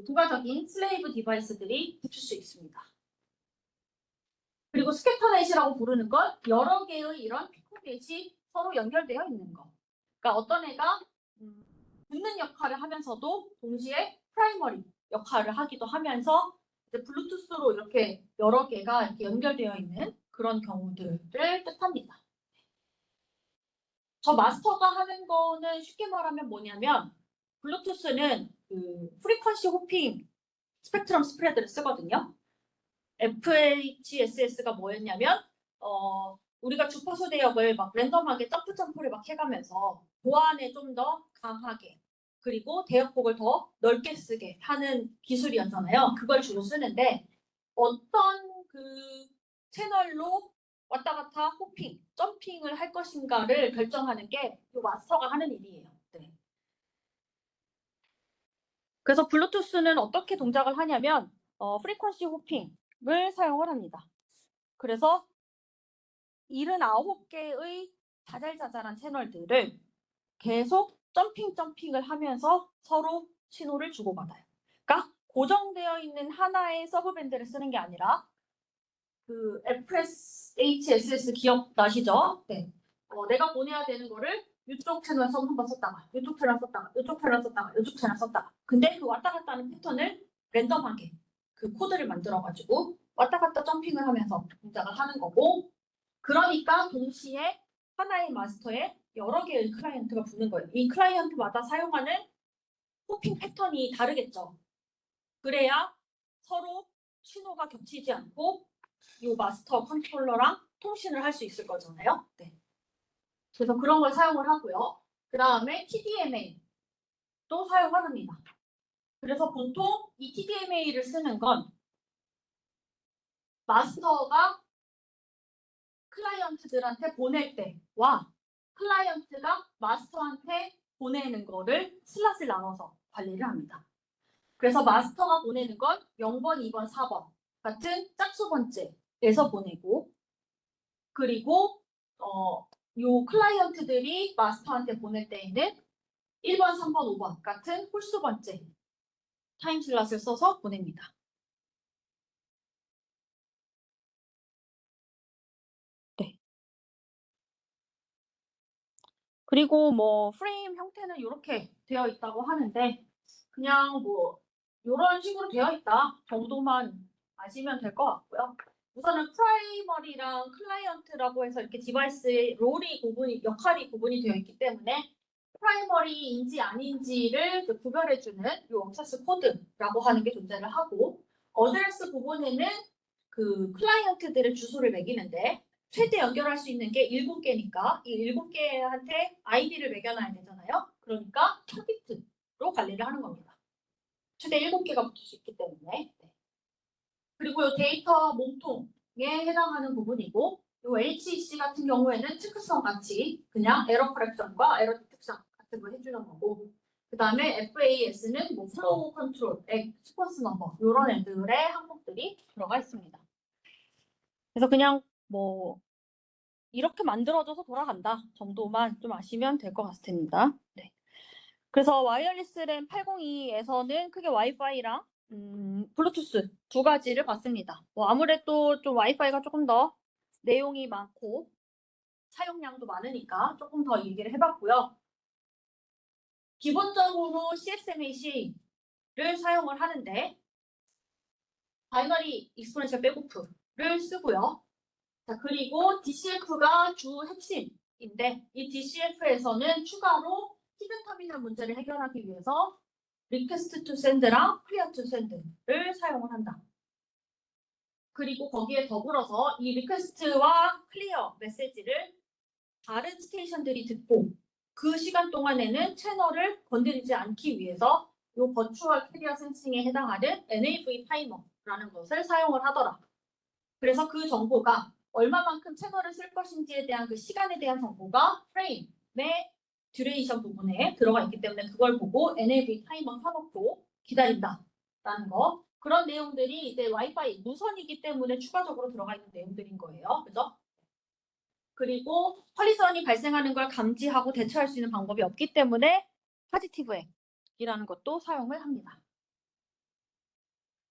부가적인 슬레이브 디바이스들이 붙을 수 있습니다. 그리고 스캐터넷이라고 부르는 건 여러 개의 이런 피코넷이 서로 연결되어 있는 거. 그러니까 어떤 애가 붙는 역할을 하면서도 동시에 프라이머리 역할을 하기도 하면서 이제 블루투스로 이렇게 여러 개가 이렇게 연결되어 있는 그런 경우들을 뜻합니다. 저 마스터가 하는 거는 쉽게 말하면 뭐냐면, 블루투스는 프리퀀시 호핑 스펙트럼 스프레드를 쓰거든요. FHSS가 뭐였냐면 우리가 주파수 대역을 막 랜덤하게 점프를 막 해가면서 보안에 좀 더 강하게, 그리고 대역폭을 더 넓게 쓰게 하는 기술이었잖아요. 그걸 주로 쓰는데 어떤 채널로 왔다 갔다 호핑, 점핑을 할 것인가를 결정하는 게 이 마스터가 하는 일이에요. 네. 그래서 블루투스는 어떻게 동작을 하냐면 프리퀀시 호핑을 사용을 합니다. 그래서 79개의 자잘자잘한 채널들을 계속 점핑을 하면서 서로 신호를 주고받아요. 그러니까 고정되어 있는 하나의 서브밴드를 쓰는 게 아니라 FSHSS 기억나시죠? 네. 내가 보내야 되는 거를 이쪽 채널에서 한번 썼다가 이쪽 채널 썼다가 이쪽 채널 썼다가 이쪽 채널 썼다가, 근데 그 왔다 갔다 하는 패턴을 랜덤하게 코드를 만들어가지고 왔다 갔다 점핑을 하면서 동작을 하는 거고, 그러니까 동시에 하나의 마스터에 여러 개의 클라이언트가 붙는 거예요. 이 클라이언트마다 사용하는 호핑 패턴이 다르겠죠. 그래야 서로 신호가 겹치지 않고 이 마스터 컨트롤러랑 통신을 할 수 있을 거잖아요. 네. 그래서 그런 걸 사용을 하고요. 그 다음에 TDMA도 사용을 합니다. 그래서 보통 이 TDMA를 쓰는 건 마스터가 클라이언트들한테 보낼 때와 클라이언트가 마스터한테 보내는 거를 슬롯을 나눠서 관리를 합니다. 그래서 마스터가 보내는 건 0번, 2번, 4번 같은 짝수 번째에서 보내고, 그리고 요 클라이언트들이 마스터한테 보낼 때에는 1번, 3번, 5번 같은 홀수 번째 타임슬롯을 써서 보냅니다. 네. 그리고 뭐 프레임 형태는 이렇게 되어 있다고 하는데 그냥 뭐 이런 식으로 되어 있다 정도만 아시면 될 것 같고요. 우선은 프라이머리랑 클라이언트라고 해서 이렇게 디바이스의 롤이 역할이 구분이 되어 있기 때문에 프라이머리인지 아닌지를 구별해주는 이 액세스 코드라고 하는 게 존재를 하고 어드레스 부분에는 그 클라이언트들의 주소를 매기는데 최대 연결할 수 있는 게 7개니까 이 7개한테 아이디를 매겨놔야 되잖아요. 그러니까 1000비트로 관리를 하는 겁니다. 최대 7개가 붙을 수 있기 때문에. 네. 그리고 이 데이터 몸통에 해당하는 부분이고 이 HEC 같은 경우에는 체크성 같이 그냥 에러 커렉션과 에러 디텍션 같은 걸 해주는 거고 그 다음에 FAS는 뭐 플로우 컨트롤, 시퀀스 넘버 이런 애들의 항목들이 들어가 있습니다. 그래서 그냥 뭐 이렇게 만들어져서 돌아간다 정도만 좀 아시면 될 것 같습니다. 네. 그래서 와이어리스 램 802에서는 크게 와이파이랑 블루투스 두 가지를 봤습니다. 뭐 아무래도 좀 와이파이가 조금 더 내용이 많고 사용량도 많으니까 조금 더 얘기를 해봤고요. 기본적으로 CXMAC를 사용을 하는데 바이너리 익스포넨셜 백오프를 쓰고요. 자, 그리고 DCF가 주 핵심인데 이 DCF에서는 추가로 히든 터미널 문제를 해결하기 위해서 리퀘스트 투 샌드랑 클리어 투 샌드를 사용을 한다. 그리고 거기에 더불어서 이 리퀘스트와 클리어 메시지를 다른 스테이션들이 듣고 그 시간 동안에는 채널을 건드리지 않기 위해서 이 버추얼 캐리어 센싱에 해당하는 NAV 타이머라는 것을 사용을 하더라. 그래서 그 정보가 얼마만큼 채널을 쓸 것인지에 대한 그 시간에 대한 정보가 프레임의 듀레이션 부분에 들어가 있기 때문에 그걸 보고 NAV 타이머 켜놓고 기다린다라는 거. 그런 내용들이 이제 와이파이 무선이기 때문에 추가적으로 들어가 있는 내용들인 거예요. 그죠? 그리고 컬리전이 발생하는 걸 감지하고 대처할 수 있는 방법이 없기 때문에 파지티브 액이라는 것도 사용을 합니다.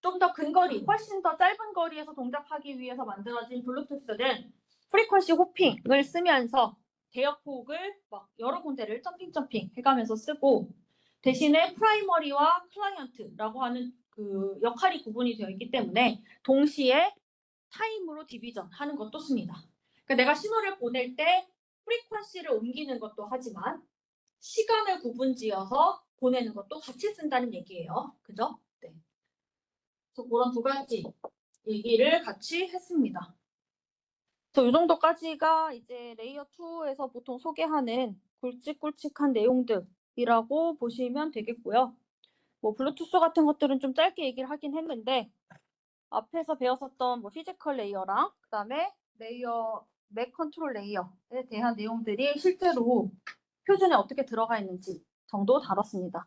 좀 더 근거리, 훨씬 더 짧은 거리에서 동작하기 위해서 만들어진 블루투스는 프리퀀시 호핑을 쓰면서 대역폭을 막 여러 군데를 점핑 해가면서 쓰고 대신에 프라이머리와 클라이언트라고 하는 그 역할이 구분이 되어 있기 때문에 동시에 타임으로 디비전 하는 것도 씁니다. 그러니까 내가 신호를 보낼 때 프리퀀시를 옮기는 것도 하지만 시간을 구분지어서 보내는 것도 같이 쓴다는 얘기예요. 그죠? 네. 그래서 그런 두 가지 얘기를 같이 했습니다. 이 정도까지가 이제 레이어 2에서 보통 소개하는 굵직굵직한 내용들이라고 보시면 되겠고요. 뭐 블루투스 같은 것들은 좀 짧게 얘기를 하긴 했는데 앞에서 배웠었던 뭐 피지컬 레이어랑 그다음에 레이어 맥 컨트롤 레이어에 대한 내용들이 실제로 표준에 어떻게 들어가 있는지 정도 다뤘습니다.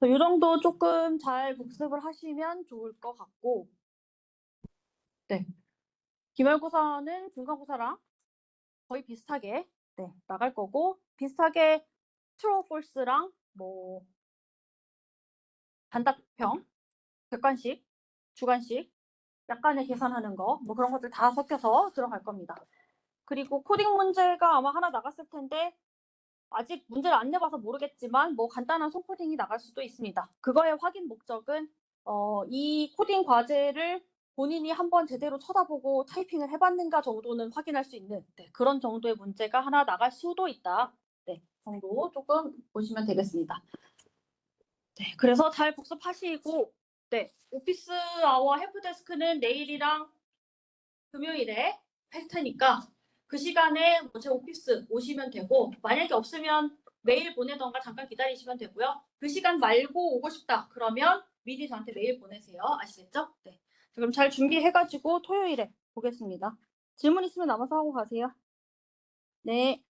이 정도 조금 잘 복습을 하시면 좋을 것 같고 네. 기말고사는 중간고사랑 거의 비슷하게 나갈 거고 비슷하게 트루 폴스랑 뭐 단답형, 객관식, 주관식 약간의 계산하는 거 뭐 그런 것들 다 섞여서 들어갈 겁니다. 그리고 코딩 문제가 아마 하나 나갔을 텐데 아직 문제를 안 내봐서 모르겠지만 뭐 간단한 손코딩이 나갈 수도 있습니다. 그거의 확인 목적은 이 코딩 과제를 본인이 한번 제대로 쳐다보고 타이핑을 해봤는가 정도는 확인할 수 있는 그런 정도의 문제가 하나 나갈 수도 있다. 정도 조금 보시면 되겠습니다. 그래서 잘 복습하시고 오피스 아워 헬프데스크는 내일이랑 금요일에 할 테니까 그 시간에 제 오피스 오시면 되고 만약에 없으면 메일 보내던가 잠깐 기다리시면 되고요. 그 시간 말고 오고 싶다 그러면 미리 저한테 메일 보내세요. 아시겠죠? 그럼 잘 준비해가지고 토요일에 보겠습니다. 질문 있으면 남아서 하고 가세요. 네.